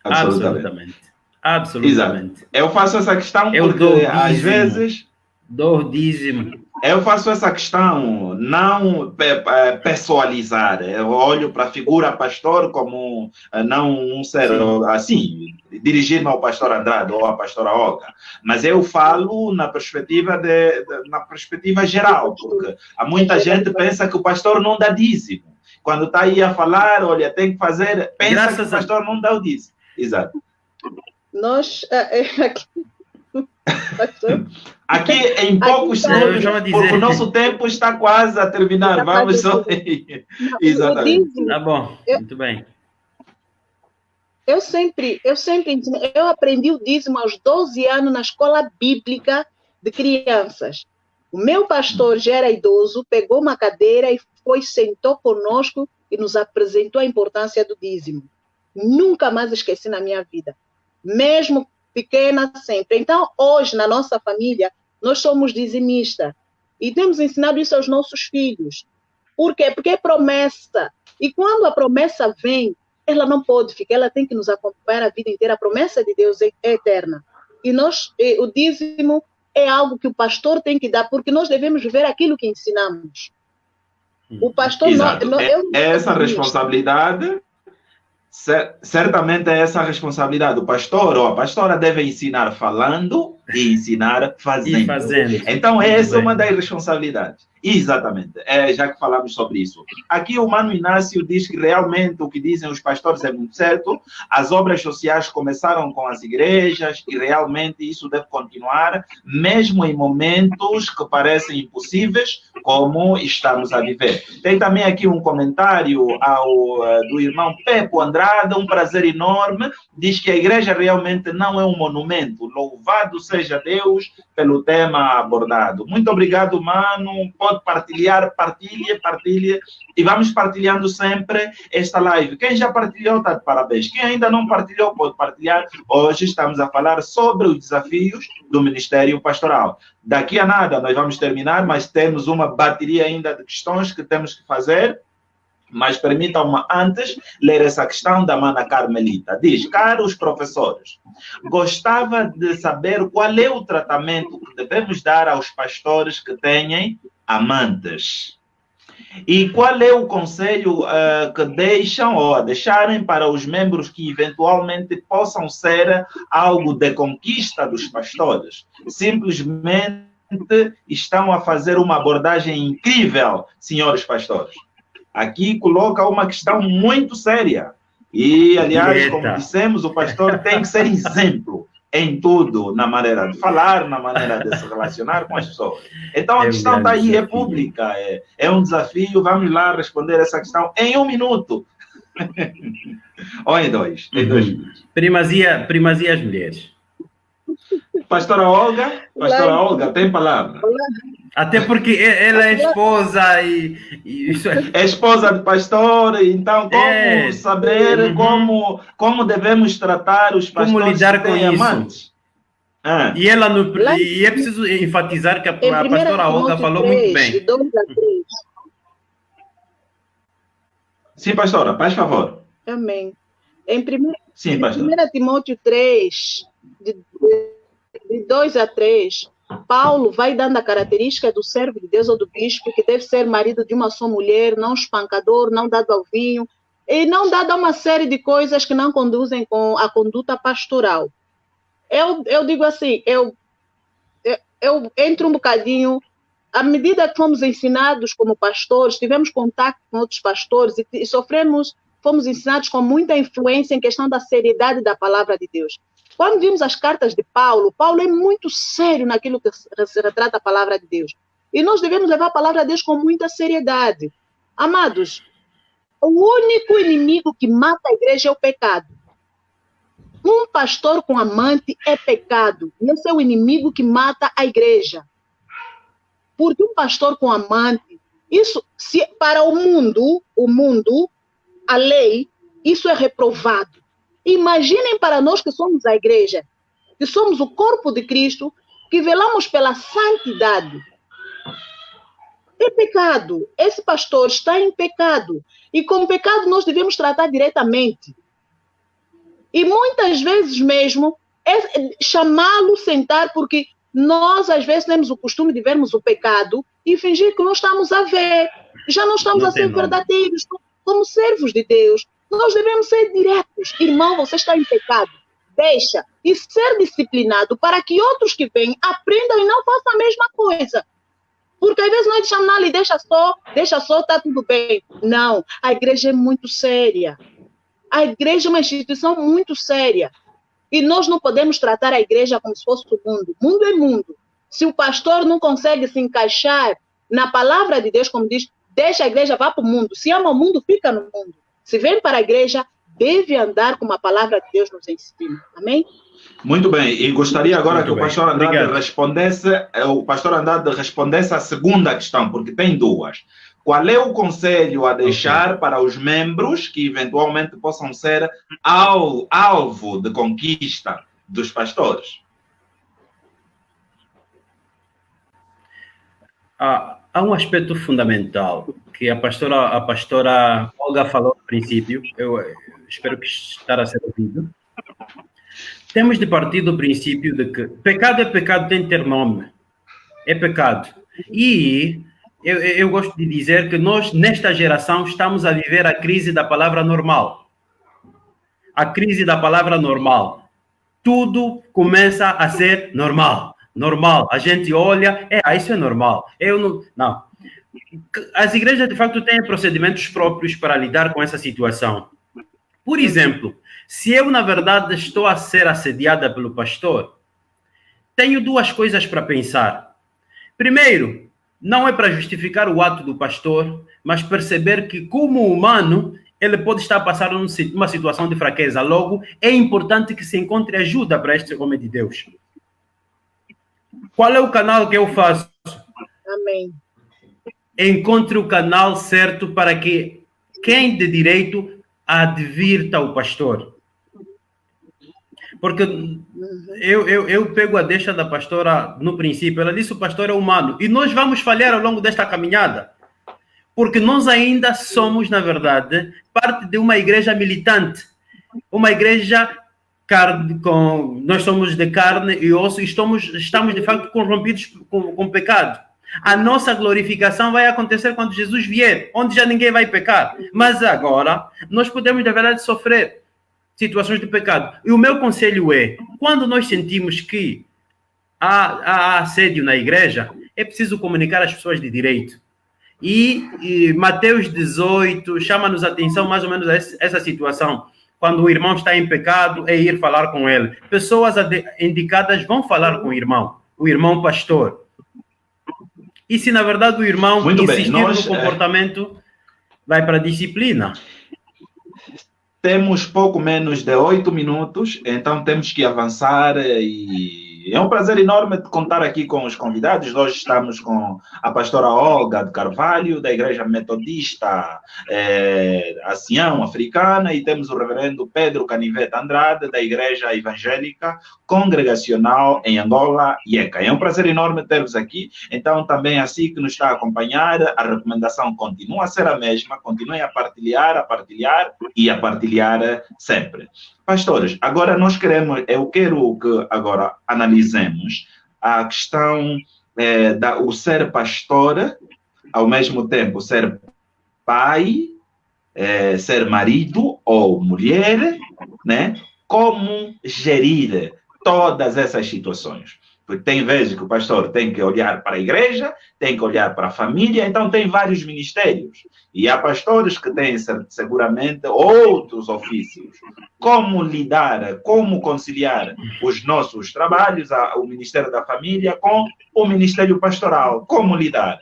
Speaker 3: Absolutamente.
Speaker 1: Exato. Eu faço essa questão porque às vezes...
Speaker 3: Dou o dízimo.
Speaker 1: Eu faço essa questão não pessoalizar. Eu olho para a figura pastor como não um ser assim, dirigir-me ao pastor Andrade ou à pastora Olga. Mas eu falo na perspectiva geral, porque há muita gente que pensa que o pastor não dá dízimo. Quando está aí a falar, olha, tem que fazer, pensa que o pastor não dá o dízimo. Exato.
Speaker 2: Nós...
Speaker 1: Aqui em poucos segundos, porque o nosso tempo está quase a terminar. Vamos só. Exatamente.
Speaker 3: Tá bom, muito bem.
Speaker 2: Eu sempre ensinei. Eu aprendi o dízimo aos 12 anos na escola bíblica de crianças. O meu pastor já era idoso, pegou uma cadeira e sentou conosco e nos apresentou a importância do dízimo. Nunca mais esqueci na minha vida. Mesmo pequena sempre. Então, hoje, na nossa família, nós somos dizimistas. E temos ensinado isso aos nossos filhos. Por quê? Porque é promessa. E quando a promessa vem, ela não pode ficar, ela tem que nos acompanhar a vida inteira. A promessa de Deus é eterna. E o dízimo é algo que o pastor tem que dar, porque nós devemos ver aquilo que ensinamos. O pastor...
Speaker 1: Essa responsabilidade... Certamente é essa a responsabilidade. O pastor ou a pastora deve ensinar falando e ensinar fazendo. Então, essa é uma das responsabilidades. Exatamente. Já que falamos sobre isso. Aqui o Mano Inácio diz que realmente o que dizem os pastores é muito certo. As obras sociais começaram com as igrejas e realmente isso deve continuar, mesmo em momentos que parecem impossíveis, como estamos a viver. Tem também aqui um comentário do irmão Pepo Andrade, um prazer enorme. Diz que a igreja realmente não é um monumento. Louvado seja Deus pelo tema abordado. Muito obrigado, Mano. Pode partilhar, partilhe. E vamos partilhando sempre esta live. Quem já partilhou, está de parabéns. Quem ainda não partilhou, pode partilhar. Hoje estamos a falar sobre os desafios do Ministério Pastoral. Daqui a nada nós vamos terminar, mas temos uma bateria ainda de questões que temos que fazer. Mas permitam-me antes ler essa questão da Mana Carmelita. Diz: caros professores, gostava de saber qual é o tratamento que devemos dar aos pastores que têm amantes. E qual é o conselho que deixarem para os membros que eventualmente possam ser algo de conquista dos pastores? Simplesmente estão a fazer uma abordagem incrível, senhores pastores. Aqui coloca uma questão muito séria. E, aliás, como dissemos, o pastor tem que ser exemplo em tudo, na maneira de falar, na maneira de se relacionar com as pessoas. Então, a questão está aí, é pública, é um desafio. Vamos lá responder essa questão em 1 minuto. Ou em 2, em 2 minutos.
Speaker 3: Primazia às mulheres.
Speaker 1: Pastora Olga, tem palavra.
Speaker 3: Até porque ela é esposa e isso
Speaker 1: é esposa de pastor, então como saber como devemos tratar os pastores,
Speaker 3: como lidar
Speaker 1: que
Speaker 3: com
Speaker 1: têm
Speaker 3: isso.
Speaker 1: Amantes?
Speaker 3: E é preciso enfatizar que a pastora Olga falou muito bem.
Speaker 1: Sim, pastora, faz favor.
Speaker 2: Amém. Em 1
Speaker 1: Timóteo
Speaker 2: 3, de 2 a 3, Paulo vai dando a característica do servo de Deus ou do bispo, que deve ser marido de uma só mulher, não espancador, não dado ao vinho, e não dado a uma série de coisas que não conduzem com a conduta pastoral. Eu digo assim, eu entro um bocadinho, à medida que fomos ensinados como pastores, tivemos contato com outros pastores e fomos ensinados com muita influência em questão da seriedade da palavra de Deus. Quando vimos as cartas de Paulo é muito sério naquilo que se retrata a palavra de Deus. E nós devemos levar a palavra de Deus com muita seriedade. Amados, o único inimigo que mata a igreja é o pecado. Um pastor com amante é pecado. E esse é o inimigo que mata a igreja. Porque um pastor com amante, para o mundo, a lei, isso é reprovado. Imaginem para nós que somos a igreja, que somos o corpo de Cristo, que velamos pela santidade. É pecado. Esse pastor está em pecado. E com pecado nós devemos tratar diretamente. E muitas vezes mesmo chamá-lo, sentar, porque nós às vezes temos o costume de vermos o pecado e fingir que não estamos a ver. Já não estamos a ser verdadeiros como servos de Deus. Nós devemos ser diretos. Irmão, você está em pecado. Deixa. E ser disciplinado para que outros que vêm aprendam e não façam a mesma coisa. Porque às vezes nós deixamos, não, deixa só, está tudo bem. Não, a igreja é muito séria. A igreja é uma instituição muito séria. E nós não podemos tratar a igreja como se fosse o mundo. Mundo é mundo. Se o pastor não consegue se encaixar na palavra de Deus, como diz, deixa a igreja, vá para o mundo. Se ama o mundo, fica no mundo. Se vem para a igreja, deve andar como a palavra de Deus nos ensina. Amém?
Speaker 1: Muito bem. E gostaria agora que o pastor Andrade respondesse a segunda questão, porque tem duas. Qual é o conselho a deixar para os membros que eventualmente possam ser alvo de conquista dos pastores?
Speaker 3: Há um aspecto fundamental que a pastora Olga falou no princípio, eu espero que estará a ser ouvido. Temos de partir do princípio de que pecado é pecado, tem que ter nome. É pecado. E eu gosto de dizer que nós, nesta geração, estamos a viver a crise da palavra normal. A crise da palavra normal. Tudo começa a ser normal. Normal. A gente olha, isso é normal. Não. As igrejas, de facto, têm procedimentos próprios para lidar com essa situação. Por exemplo, se eu, na verdade, estou a ser assediada pelo pastor, tenho duas coisas para pensar. Primeiro, não é para justificar o ato do pastor, mas perceber que, como humano, ele pode estar passando uma situação de fraqueza. Logo, é importante que se encontre ajuda para este homem de Deus. Qual é o canal que eu faço?
Speaker 2: Amém.
Speaker 3: Encontre o canal certo para que quem de direito advirta o pastor. Porque eu pego a deixa da pastora no princípio. Ela disse que o pastor é humano. E nós vamos falhar ao longo desta caminhada. Porque nós ainda somos, na verdade, parte de uma igreja militante. Uma igreja nós somos de carne e osso e estamos de facto corrompidos com pecado. A nossa glorificação vai acontecer quando Jesus vier, onde já ninguém vai pecar. Mas agora, nós podemos, na verdade, sofrer situações de pecado. E o meu conselho é, quando nós sentimos que há assédio na igreja, é preciso comunicar às pessoas de direito. E Mateus 18 chama-nos a atenção mais ou menos a essa situação. quando o irmão está em pecado, é ir falar com ele. Pessoas indicadas vão falar com o irmão pastor. E se, na verdade, o irmão insistir no comportamento, vai para a disciplina.
Speaker 1: Temos pouco menos de 8 minutos, então temos que avançar e é um prazer enorme contar aqui com os convidados. Hoje estamos com a pastora Olga de Carvalho, da Igreja Metodista Ancião Africana, e temos o reverendo Pedro Canivete Andrade, da Igreja Evangélica Congregacional em Angola, IECA. É um prazer enorme ter-vos aqui. Então, também assim que nos está a acompanhar, a recomendação continua a ser a mesma, continuem a partilhar e a partilhar sempre. Pastores, agora eu quero que agora analisemos a questão o ser pastor, ao mesmo tempo ser pai, ser marido ou mulher, né? Como gerir todas essas situações. Porque tem vezes que o pastor tem que olhar para a igreja, tem que olhar para a família, então tem vários ministérios. E há pastores que têm seguramente outros ofícios. Como lidar, como conciliar os nossos trabalhos, o Ministério da Família, com o Ministério Pastoral? Como lidar?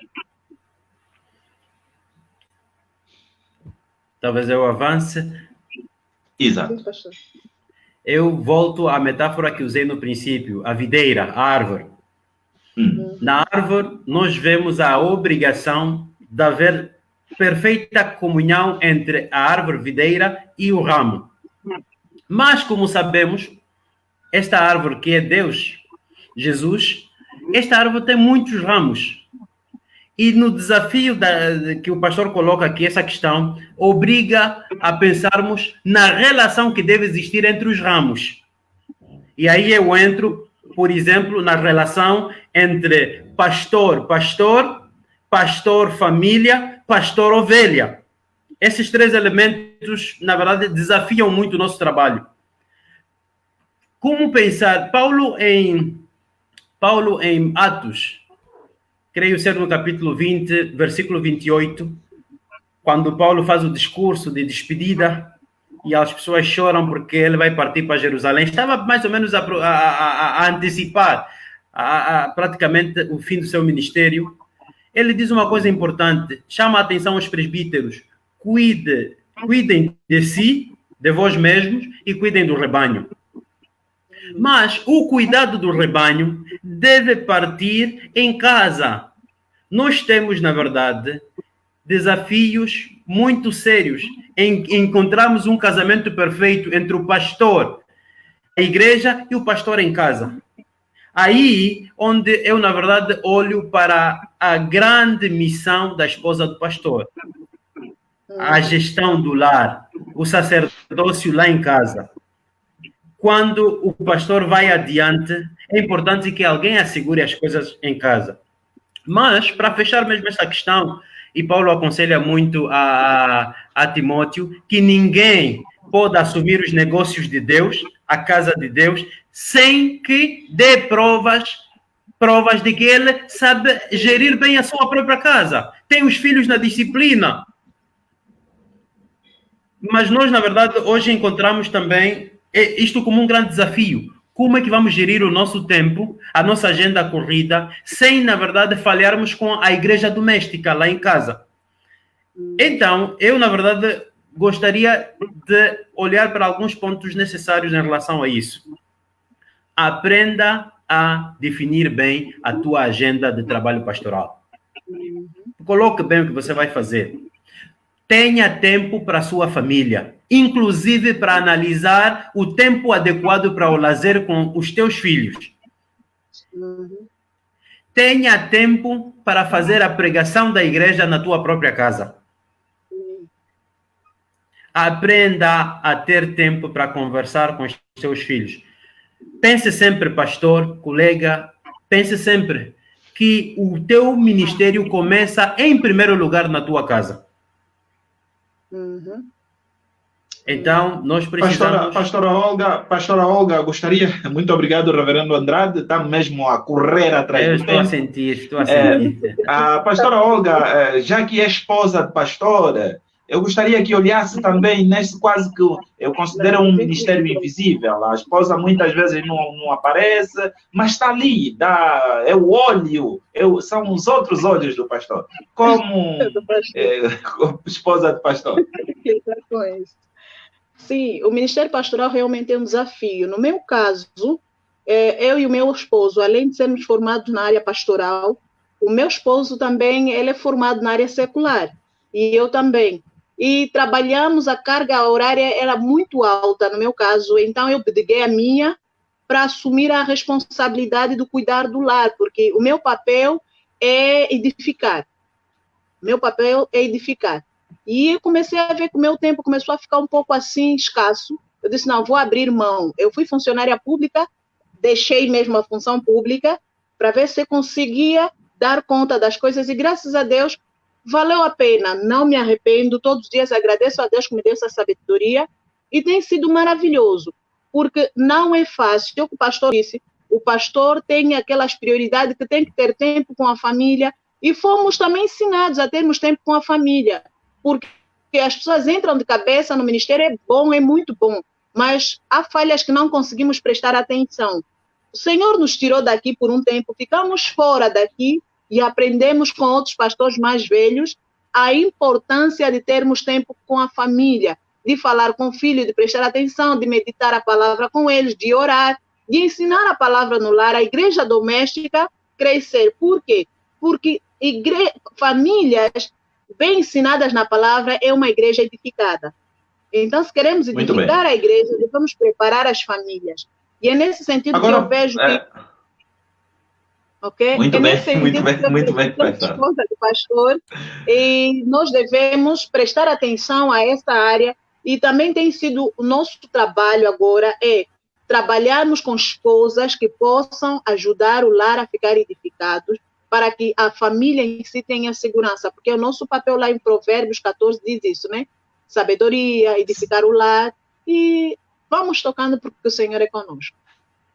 Speaker 3: Talvez eu avance.
Speaker 1: Exato.
Speaker 3: Eu volto à metáfora que usei no princípio, a videira, a árvore. Na árvore, nós vemos a obrigação de haver perfeita comunhão entre a árvore videira e o ramo. Mas, como sabemos, esta árvore que é Deus, Jesus, esta árvore tem muitos ramos. E no desafio que o pastor coloca aqui, essa questão, obriga a pensarmos na relação que deve existir entre os ramos. E aí eu entro, por exemplo, na relação entre pastor, família, pastor, ovelha. Esses três elementos, na verdade, desafiam muito o nosso trabalho. Como pensar? Paulo em Atos, creio ser no capítulo 20, versículo 28, quando Paulo faz o discurso de despedida e as pessoas choram porque ele vai partir para Jerusalém. Estava mais ou menos a antecipar praticamente o fim do seu ministério. Ele diz uma coisa importante, chama a atenção aos presbíteros: cuidem de si, de vós mesmos, e cuidem do rebanho. Mas o cuidado do rebanho deve partir em casa. Nós temos, na verdade, desafios muito sérios em encontrarmos um casamento perfeito entre o pastor, a igreja, e o pastor em casa. Aí onde eu, na verdade, olho para a grande missão da esposa do pastor. A gestão do lar, o sacerdócio lá em casa. Quando o pastor vai adiante, é importante que alguém assegure as coisas em casa. Mas, para fechar mesmo essa questão, e Paulo aconselha muito a Timóteo, que ninguém pode assumir os negócios de Deus, a casa de Deus, sem que dê provas de que ele sabe gerir bem a sua própria casa. Tem os filhos na disciplina. Mas nós, na verdade, hoje encontramos também isto como um grande desafio. Como é que vamos gerir o nosso tempo, a nossa agenda corrida, sem, na verdade, falharmos com a igreja doméstica lá em casa? Então, eu, na verdade, gostaria de olhar para alguns pontos necessários em relação a isso. Aprenda a definir bem a tua agenda de trabalho pastoral. Coloque bem o que você vai fazer. Tenha tempo para a sua família, inclusive para analisar o tempo adequado para o lazer com os teus filhos. Tenha tempo para fazer a pregação da igreja na tua própria casa. Aprenda a ter tempo para conversar com os teus filhos. Pense sempre, pastor, colega, pense sempre que o teu ministério começa em primeiro lugar na tua casa. Então, nós precisamos...
Speaker 1: Pastora Olga, gostaria... Muito obrigado, reverendo Andrade. Está mesmo a correr atrás do tempo.
Speaker 3: Estou a sentir.
Speaker 1: A pastora Olga, já que é esposa de pastor, eu gostaria que olhasse também nesse quase que eu considero um ministério invisível. A esposa muitas vezes não aparece, mas está ali, é o olho, são os outros olhos do pastor. Como esposa do pastor.
Speaker 2: Sim, o ministério pastoral realmente é um desafio. No meu caso, eu e o meu esposo, além de sermos formados na área pastoral, o meu esposo também ele é formado na área secular, e eu também. E trabalhamos, a carga horária era muito alta no meu caso, então eu abdiquei a minha para assumir a responsabilidade do cuidar do lar, porque o meu papel é edificar. Meu papel é edificar. E eu comecei a ver que o meu tempo começou a ficar um pouco assim, escasso. Eu disse, não, vou abrir mão. Eu fui funcionária pública, deixei mesmo a função pública para ver se conseguia dar conta das coisas e, graças a Deus, valeu a pena. Não me arrependo. Todos os dias agradeço a Deus que me deu essa sabedoria e tem sido maravilhoso, porque não é fácil. O pastor disse, o pastor tem aquelas prioridades que tem que ter tempo com a família e fomos também ensinados a termos tempo com a família, porque as pessoas entram de cabeça no ministério, é bom, é muito bom, mas há falhas que não conseguimos prestar atenção. O Senhor nos tirou daqui por um tempo, ficamos fora daqui e aprendemos com outros pastores mais velhos a importância de termos tempo com a família, de falar com o filho, de prestar atenção, de meditar a palavra com eles, de orar, de ensinar a palavra no lar, a igreja doméstica crescer. Por quê? Porque famílias bem ensinadas na palavra é uma igreja edificada. Então, se queremos edificar a igreja, devemos preparar as famílias. E é nesse sentido agora, que eu vejo que... Okay?
Speaker 1: Muito bem, muito bem.
Speaker 2: Esposa do pastor, e nós devemos prestar atenção a essa área, e também tem sido o nosso trabalho agora, trabalharmos com esposas que possam ajudar o lar a ficar edificado, para que a família em si tenha segurança, porque o nosso papel lá em Provérbios 14 diz isso, né? Sabedoria, edificar o lar, e vamos tocando porque o Senhor é conosco.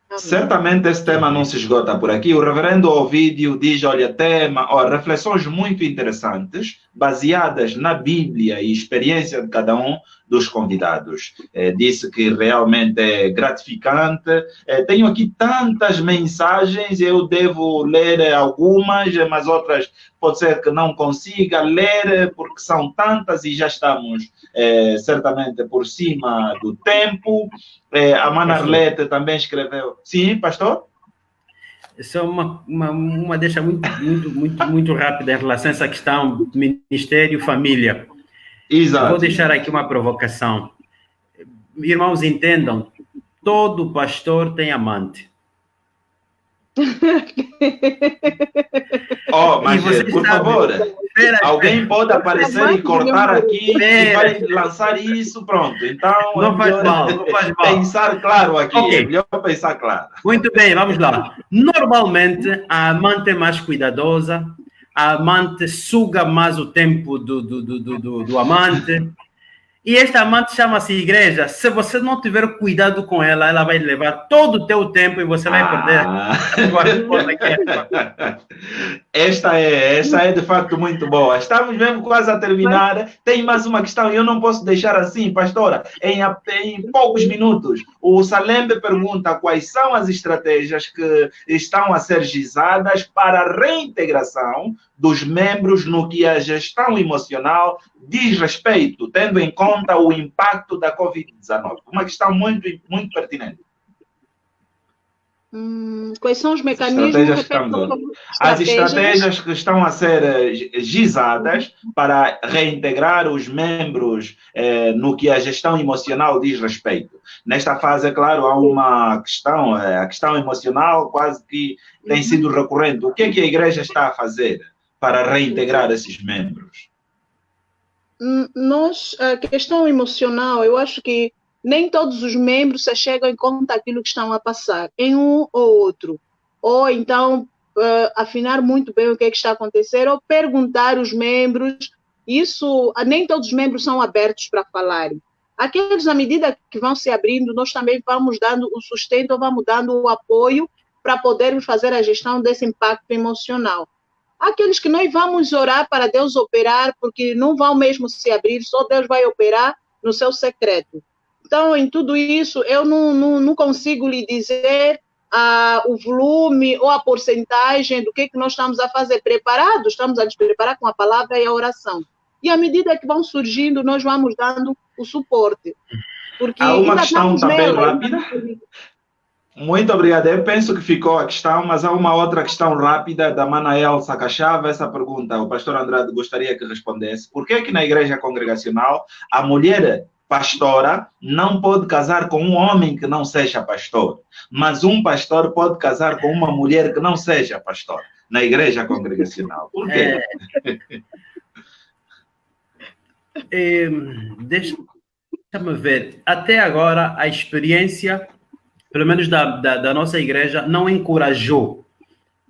Speaker 2: Amém.
Speaker 1: Certamente esse tema não se esgota por aqui. O reverendo Ovídio diz, olha, reflexões muito interessantes, baseadas na Bíblia e experiência de cada um dos convidados. Disse que realmente é gratificante. Tenho aqui tantas mensagens, eu devo ler algumas, mas outras pode ser que não consiga ler, porque são tantas e já estamos certamente por cima do tempo. A Mana Arlete também escreveu. Sim, pastor?
Speaker 3: Só uma deixa muito rápida em relação a essa questão do ministério família.
Speaker 1: Exato.
Speaker 3: Vou deixar aqui uma provocação. Irmãos, entendam, todo pastor tem amante.
Speaker 1: Mas por favor, alguém pode aparecer e cortar aqui e vai lançar isso, pronto. Então,
Speaker 3: não faz mal.
Speaker 1: Pensar claro aqui, é melhor pensar claro.
Speaker 3: Muito bem, vamos lá. Normalmente, a amante é mais cuidadosa, a amante suga mais o tempo do amante. E esta amante chama-se igreja. Se você não tiver cuidado com ela, ela vai levar todo o teu tempo e você vai perder a tua resposta.
Speaker 1: Esta é de facto muito boa. Estamos mesmo quase a terminar. Tem mais uma questão e eu não posso deixar assim, pastora. Em poucos minutos, o Salembe pergunta quais são as estratégias que estão a ser gizadas para a reintegração dos membros no que a gestão emocional diz respeito, tendo em conta o impacto da Covid-19. Uma questão muito, muito pertinente.
Speaker 2: Quais são os mecanismos?
Speaker 1: As estratégias que estão a ser gizadas para reintegrar os membros no que a gestão emocional diz respeito. Nesta fase, é claro, há uma questão, a questão emocional quase que tem sido recorrente. O que é que a igreja está a fazer para reintegrar esses membros?
Speaker 2: A questão emocional, eu acho que nem todos os membros se chegam em conta aquilo que estão a passar, em um ou outro. Ou então, afinar muito bem o que é que está a acontecer, ou perguntar aos membros. Isso, nem todos os membros são abertos para falarem. Aqueles, na medida que vão se abrindo, nós também vamos dando o sustento, vamos dando o apoio para podermos fazer a gestão desse impacto emocional. Há aqueles que nós vamos orar para Deus operar, porque não vão mesmo se abrir, só Deus vai operar no seu secreto. Então, em tudo isso, eu não consigo lhe dizer o volume ou a porcentagem do que nós estamos a fazer. Preparados, estamos a nos preparar com a palavra e a oração. E à medida que vão surgindo, nós vamos dando o suporte. Porque
Speaker 1: há uma questão também rápida. Muito obrigado. Eu penso que ficou a questão, mas há uma outra questão rápida da Manael Sacachava. Essa pergunta o pastor Andrade gostaria que respondesse. Por que na igreja congregacional a mulher pastora não pode casar com um homem que não seja pastor, mas um pastor pode casar com uma mulher que não seja pastor na igreja congregacional? Por quê?
Speaker 3: Deixa-me ver. Até agora, a experiência, pelo menos da nossa igreja, não encorajou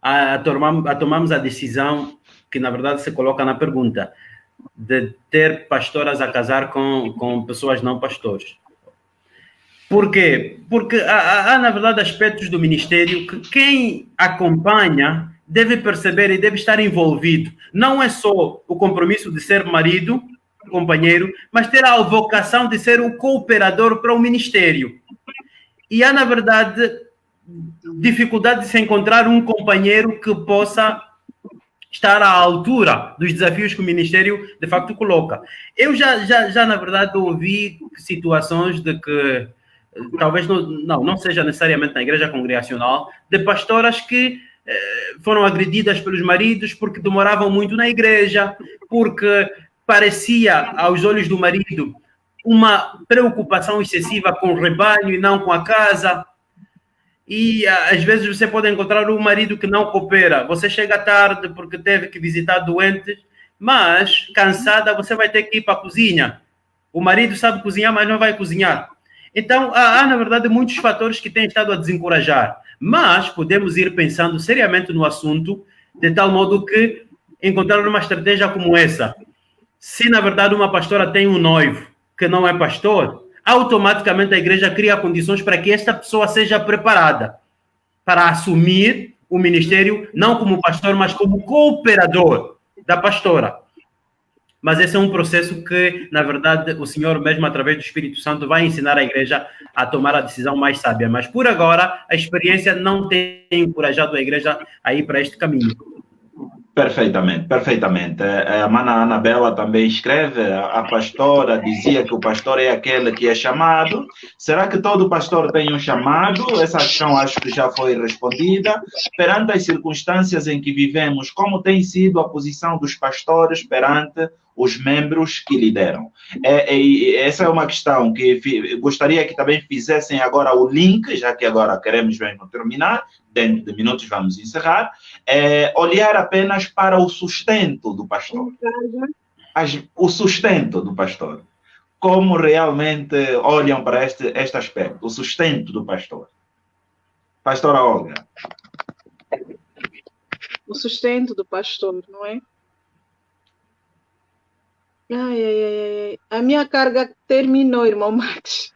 Speaker 3: a tomarmos a decisão que, na verdade, se coloca na pergunta, de ter pastoras a casar com pessoas não pastores. Por quê? Porque há, na verdade, aspectos do ministério que quem acompanha deve perceber e deve estar envolvido. Não é só o compromisso de ser marido, companheiro, mas ter a vocação de ser o cooperador para o ministério. E há, na verdade, dificuldade de se encontrar um companheiro que possa estar à altura dos desafios que o ministério, de facto, coloca. Eu já na verdade, ouvi situações de que, talvez não seja necessariamente na igreja congregacional, de pastoras que foram agredidas pelos maridos porque demoravam muito na igreja, porque parecia, aos olhos do marido, uma preocupação excessiva com o rebanho e não com a casa. E às vezes você pode encontrar um marido que não coopera. Você chega tarde porque teve que visitar doentes, mas cansada você vai ter que ir para a cozinha. O marido sabe cozinhar, mas não vai cozinhar. Então, há na verdade, muitos fatores que têm estado a desencorajar. Mas podemos ir pensando seriamente no assunto, de tal modo que encontrar uma estratégia como essa. Se, na verdade, uma pastora tem um noivo que não é pastor, automaticamente a igreja cria condições para que esta pessoa seja preparada para assumir o ministério, não como pastor, mas como cooperador da pastora. Mas esse é um processo que, na verdade, o Senhor mesmo, através do Espírito Santo, vai ensinar a igreja a tomar a decisão mais sábia. Mas, por agora, a experiência não tem encorajado a igreja a ir para este caminho.
Speaker 1: Perfeitamente, perfeitamente. A mana Anabela também escreve, a pastora dizia que o pastor é aquele que é chamado. Será que todo pastor tem um chamado? Essa questão acho que já foi respondida. Perante as circunstâncias em que vivemos, como tem sido a posição dos pastores perante os membros que lideram? Essa é uma questão que gostaria que também fizessem agora o link, já que agora queremos mesmo terminar, dentro de minutos vamos encerrar, olhar apenas para o sustento do pastor. O sustento do pastor. Como realmente olham para este aspecto, o sustento do pastor. Pastora Olga.
Speaker 2: O sustento do pastor, não é? A minha carga terminou, irmão Max.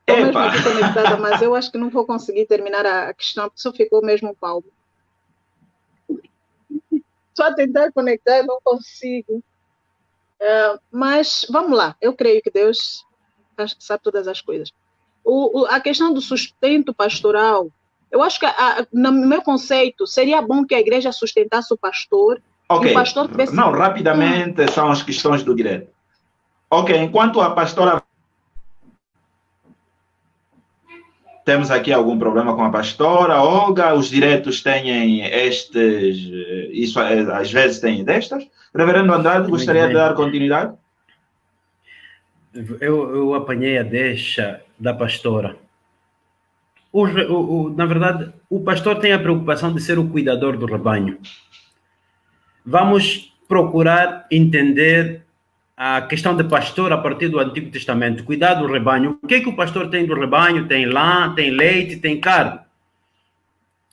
Speaker 2: Estou mesmo aqui conectada, mas eu acho que não vou conseguir terminar a questão, porque só ficou mesmo um palmo. Só tentar conectar, não consigo. Mas vamos lá, eu creio que Deus sabe todas as coisas. A questão do sustento pastoral, eu acho que, no meu conceito, seria bom que a igreja sustentasse o pastor.
Speaker 1: Ok,
Speaker 2: e o pastor tivesse...
Speaker 1: Não, rapidamente são as questões do direito. Ok, enquanto a pastora... Temos aqui algum problema com a pastora Olga, os direitos têm estes... Isso às vezes tem destas. Reverendo Andrade, gostaria de dar continuidade?
Speaker 3: Eu apanhei a deixa da pastora. Na verdade, o pastor tem a preocupação de ser o cuidador do rebanho. Vamos procurar entender a questão de pastor a partir do Antigo Testamento. Cuidar do rebanho. O que é que o pastor tem do rebanho? Tem lã, tem leite, tem carne.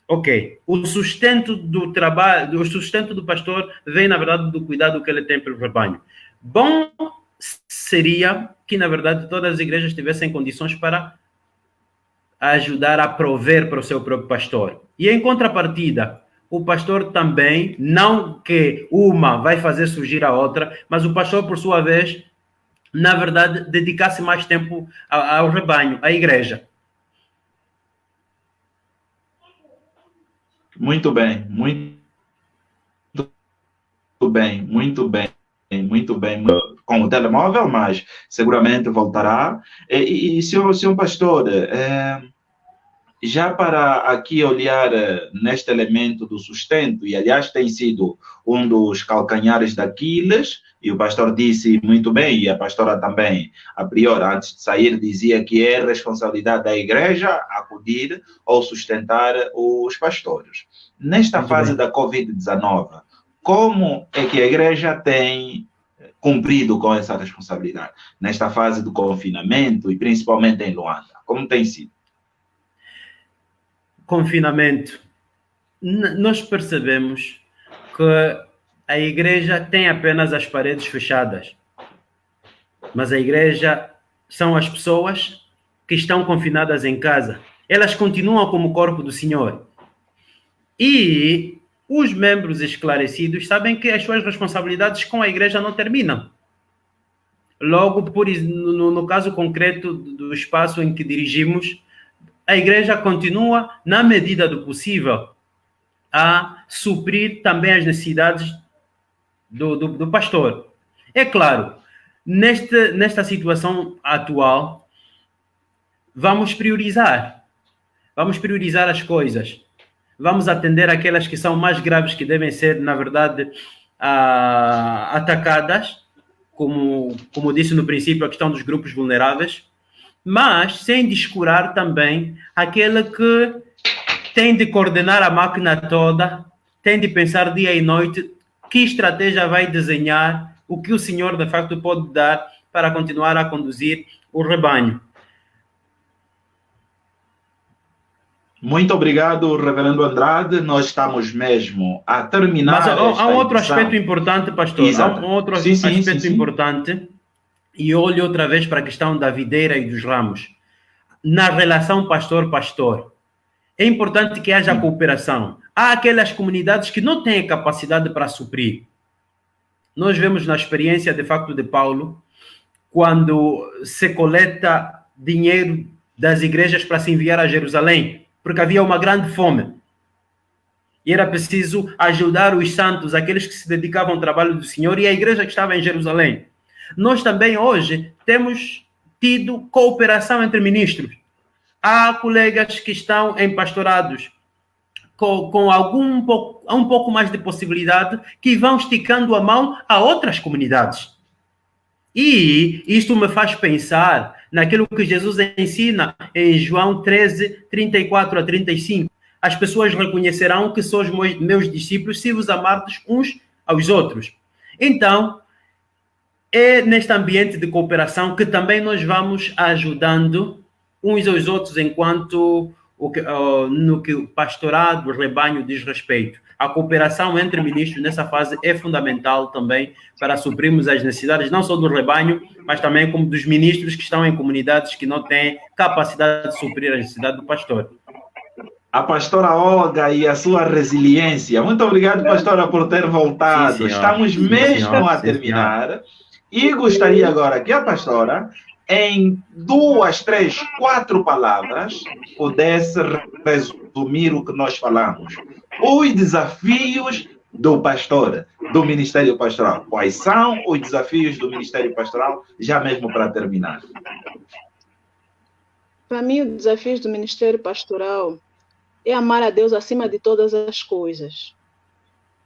Speaker 3: Ok. O sustento do trabalho, o sustento do pastor vem, na verdade, do cuidado que ele tem pelo rebanho. Bom seria que, na verdade, todas as igrejas tivessem condições para ajudar a prover para o seu próprio pastor. E, em contrapartida, o pastor também, não que uma vai fazer surgir a outra, mas o pastor, por sua vez, na verdade, dedicasse mais tempo ao rebanho, à igreja.
Speaker 1: Muito bem, muito bem, muito bem, muito bem. Com o telemóvel, mas seguramente voltará. E senhor pastor, já para aqui olhar neste elemento do sustento, e aliás tem sido um dos calcanhares daqueles, e o pastor disse muito bem, e a pastora também, a priori, antes de sair, dizia que é responsabilidade da igreja acudir ou sustentar os pastores. Nesta
Speaker 3: Muito
Speaker 1: fase
Speaker 3: bem.
Speaker 1: da Covid-19, como é que a igreja tem cumprido com essa responsabilidade? Nesta fase do confinamento, e principalmente em Luanda, como tem sido?
Speaker 3: Confinamento, nós percebemos que a igreja tem apenas as paredes fechadas, mas a igreja são as pessoas que estão confinadas em casa. Elas continuam como corpo do Senhor. E os membros esclarecidos sabem que as suas responsabilidades com a igreja não terminam. Logo, no caso concreto do espaço em que dirigimos, a igreja continua, na medida do possível, a suprir também as necessidades do pastor. É claro, nesta situação atual, vamos priorizar as coisas, vamos atender aquelas que são mais graves, que devem ser, na verdade, atacadas, como disse no princípio, a questão dos grupos vulneráveis, mas sem descurar também aquele que tem de coordenar a máquina toda, tem de pensar dia e noite que estratégia vai desenhar, o que o Senhor de facto pode dar para continuar a conduzir o rebanho.
Speaker 1: Muito obrigado, reverendo Andrade. Nós estamos mesmo a terminar.
Speaker 3: Mas há um outro aspecto importante, pastor.
Speaker 1: Exato.
Speaker 3: Há um outro aspecto importante. E olho outra vez para a questão da videira e dos ramos. Na relação pastor-pastor, é importante que haja cooperação. Há aquelas comunidades que não têm capacidade para suprir. Nós vemos na experiência, de facto, de Paulo, quando se coleta dinheiro das igrejas para se enviar a Jerusalém, porque havia uma grande fome. E era preciso ajudar os santos, aqueles que se dedicavam ao trabalho do Senhor, e a igreja que estava em Jerusalém. Nós também hoje temos tido cooperação entre ministros. Há colegas que estão em pastorados com um pouco mais de possibilidade, que vão esticando a mão a outras comunidades. E isto me faz pensar naquilo que Jesus ensina em João 13, 34 a 35. As pessoas reconhecerão que sois meus discípulos se vos amardes uns aos outros. Então, é neste ambiente de cooperação que também nós vamos ajudando uns aos outros enquanto no que o pastorado, o rebanho diz respeito. A cooperação entre ministros nessa fase é fundamental também para suprirmos as necessidades não só do rebanho, mas também como dos ministros que estão em comunidades que não têm capacidade de suprir a necessidade do pastor.
Speaker 1: A pastora Olga e a sua resiliência. Muito obrigado, pastora, por ter voltado. Sim, estamos mesmo a terminar. E gostaria agora que a pastora, em 2, 3, 4 palavras, pudesse resumir o que nós falamos. Os desafios do pastor, do Ministério Pastoral. Quais são os desafios do Ministério Pastoral, já mesmo para terminar?
Speaker 2: Para mim, os desafios do Ministério Pastoral é amar a Deus acima de todas as coisas.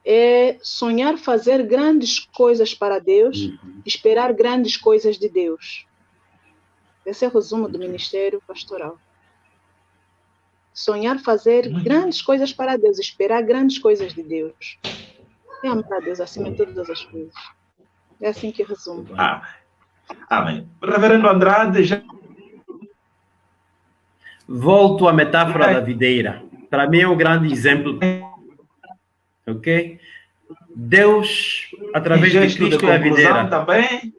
Speaker 2: É sonhar fazer grandes coisas para Deus, esperar grandes coisas de Deus. Esse é o resumo do Ministério Pastoral. Sonhar fazer grandes coisas para Deus, esperar grandes coisas de Deus. É amar a Deus acima de todas as coisas. É assim que eu resumo.
Speaker 1: Amém. Reverendo Andrade, já...
Speaker 3: Volto à metáfora da videira. Para mim é um grande exemplo. Ok? Deus, através de Cristo, é a videira.
Speaker 1: Também.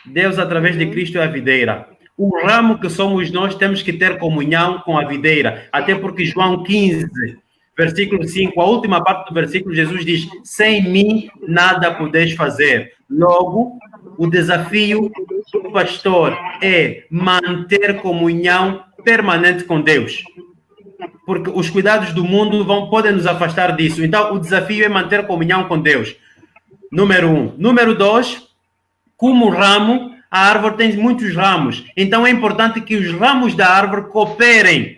Speaker 3: Deus, através de Cristo, é a videira. O ramo que somos nós temos que ter comunhão com a videira. Até porque João 15 versículo 5, a última parte do versículo, Jesus diz: sem mim nada podeis fazer. Logo, o desafio do pastor é manter comunhão permanente com Deus, porque os cuidados do mundo podem nos afastar disso. Então, o desafio é manter comunhão com Deus. Número 1. Número 2, como ramo, a árvore tem muitos ramos. Então, é importante que os ramos da árvore cooperem.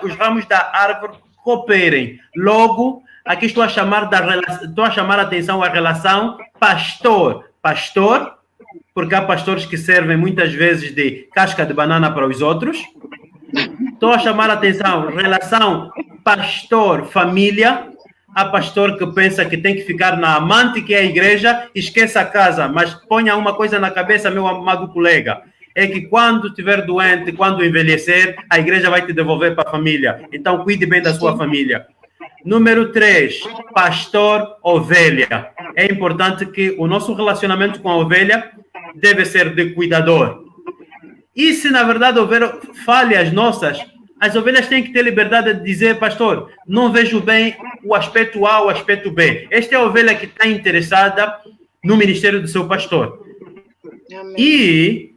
Speaker 3: Os ramos da árvore cooperem. Logo, aqui estou a chamar a atenção à relação pastor, porque há pastores que servem muitas vezes de casca de banana para os outros. Estou a chamar a atenção, relação pastor-família. Há pastor que pensa que tem que ficar na amante, que é a igreja, esqueça a casa, mas ponha uma coisa na cabeça, meu amado colega, é que quando estiver doente, quando envelhecer, a igreja vai te devolver para a família. Então, cuide bem da sua família. Número 3, pastor-ovelha. É importante que o nosso relacionamento com a ovelha deve ser de cuidador. E se, na verdade, houver falhas nossas, as ovelhas têm que ter liberdade de dizer: pastor, não vejo bem o aspecto A ou o aspecto B. Esta é a ovelha que está interessada no ministério do seu pastor. Amém. E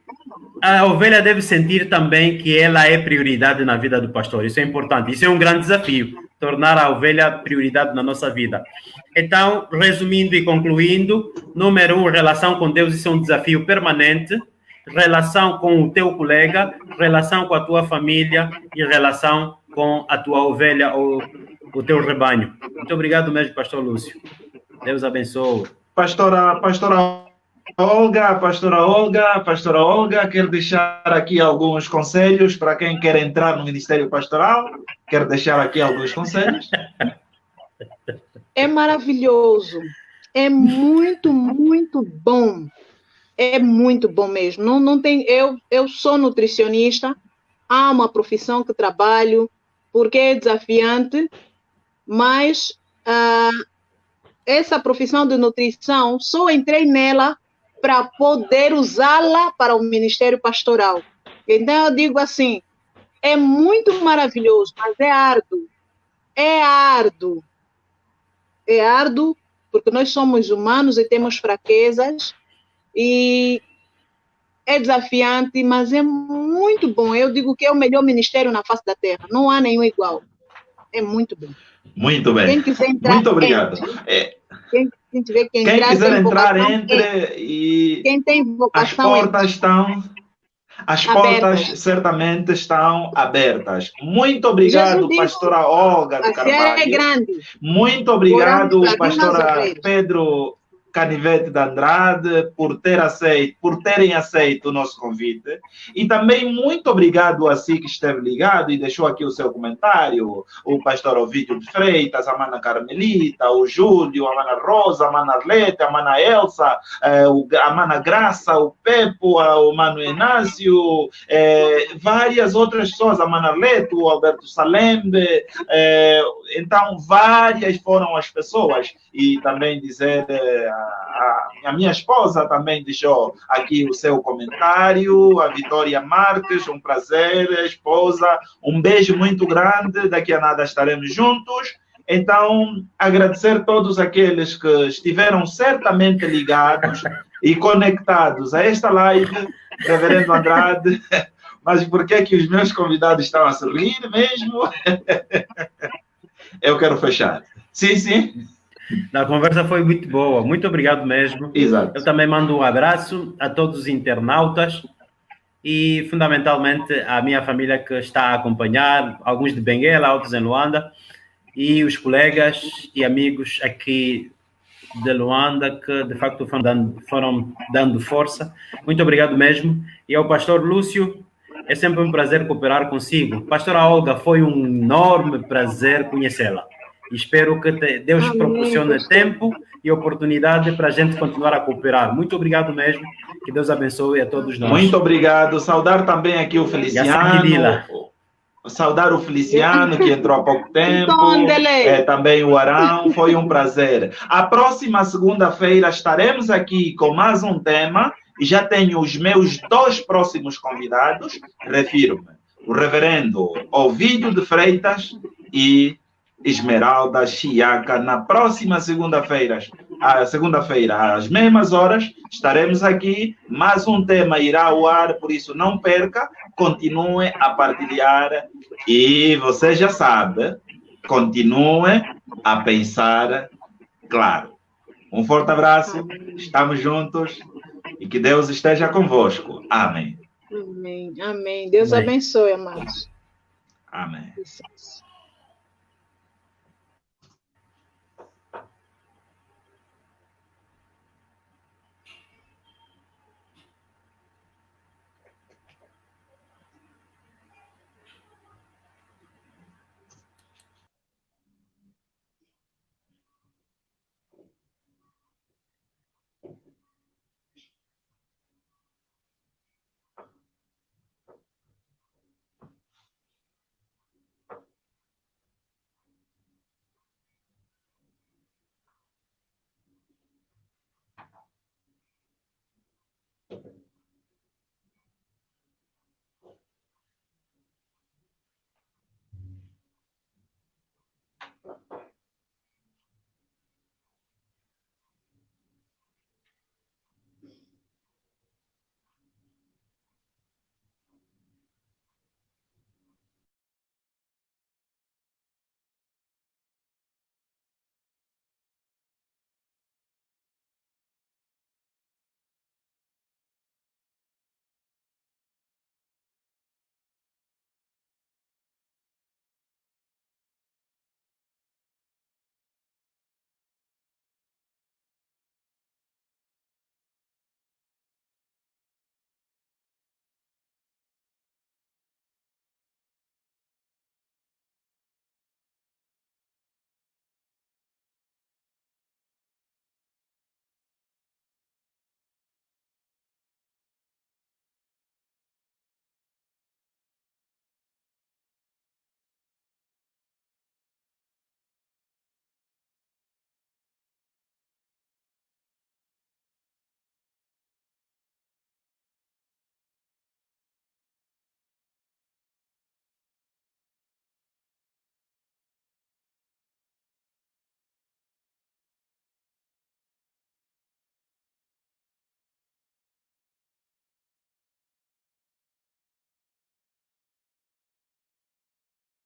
Speaker 3: a ovelha deve sentir também que ela é prioridade na vida do pastor. Isso é importante. Isso é um grande desafio, tornar a ovelha prioridade na nossa vida. Então, resumindo e concluindo, número 1, relação com Deus, isso é um desafio permanente. Relação com o teu colega, relação com a tua família e relação com a tua ovelha ou o teu rebanho. Muito obrigado mesmo, pastor Lúcio. Deus abençoe.
Speaker 1: Pastora Olga, quer deixar aqui alguns conselhos para quem quer entrar no Ministério Pastoral? Quer deixar aqui alguns conselhos?
Speaker 2: É maravilhoso. É muito, muito bom. É muito bom mesmo. Não tem, eu sou nutricionista, amo a profissão que trabalho, porque é desafiante, mas essa profissão de nutrição, só entrei nela para poder usá-la para o Ministério Pastoral. Então, eu digo assim, é muito maravilhoso, mas é árduo. É árduo. É árduo, porque nós somos humanos e temos fraquezas, e é desafiante, mas é muito bom. Eu digo que é o melhor ministério na face da terra. Não há nenhum igual. É muito bom.
Speaker 1: Muito bem.
Speaker 2: Quem quiser entrar,
Speaker 1: muito obrigado.
Speaker 2: Quem tiver que entrar,
Speaker 1: quem quiser entrar, entre. E
Speaker 2: quem tem vocação,
Speaker 1: as portas certamente estão abertas. Muito obrigado, pastora Olga de Carvalho.
Speaker 2: É grande.
Speaker 1: Muito obrigado, pastora Pedro Canivete de Andrade, por terem aceito o nosso convite. E também muito obrigado a si que esteve ligado e deixou aqui o seu comentário, o pastor Ovídio de Freitas, a mana Carmelita, o Júlio, a mana Rosa, a mana Arlete, a mana Elsa, a mana Graça, o Pepo, o mano Inácio, várias outras pessoas, a mana Leto, o Alberto Salembe, então várias foram as pessoas. E também dizer a minha esposa também deixou aqui o seu comentário, a Vitória Marques, um prazer, esposa, um beijo muito grande, daqui a nada estaremos juntos. Então, agradecer a todos aqueles que estiveram certamente ligados e conectados a esta live, Reverendo Andrade, mas por que que os meus convidados estão a sorrir mesmo? Eu quero fechar. Sim.
Speaker 3: A conversa foi muito boa, muito obrigado mesmo.
Speaker 1: Exato.
Speaker 3: Eu também mando um abraço a todos os internautas e, fundamentalmente, à minha família que está a acompanhar, alguns de Benguela, outros em Luanda, e os colegas e amigos aqui de Luanda que, de facto, foram dando força. Muito obrigado mesmo. E ao pastor Lúcio, é sempre um prazer cooperar consigo. Pastora Olga, foi um enorme prazer conhecê-la. Espero que Deus proporcione tempo e oportunidade para a gente continuar a cooperar. Muito obrigado mesmo. Que Deus abençoe a todos nós.
Speaker 1: Muito obrigado. Saudar também aqui o Feliciano. Saudar o Feliciano, que entrou há pouco tempo. Também o Arão. Foi um prazer. A próxima segunda-feira estaremos aqui com mais um tema. E já tenho os meus 2 próximos convidados. Refiro-me. O reverendo Ovídio de Freitas e Esmeralda Chiaca. Na próxima segunda-feira, às mesmas horas, estaremos aqui. Mais um tema irá ao ar, por isso não perca, continue a partilhar e você já sabe, continue a pensar claro. Um forte abraço, estamos juntos e que Deus esteja convosco. Amém.
Speaker 2: Amém. Amém. Deus abençoe, amados.
Speaker 1: Amém.
Speaker 2: Licença.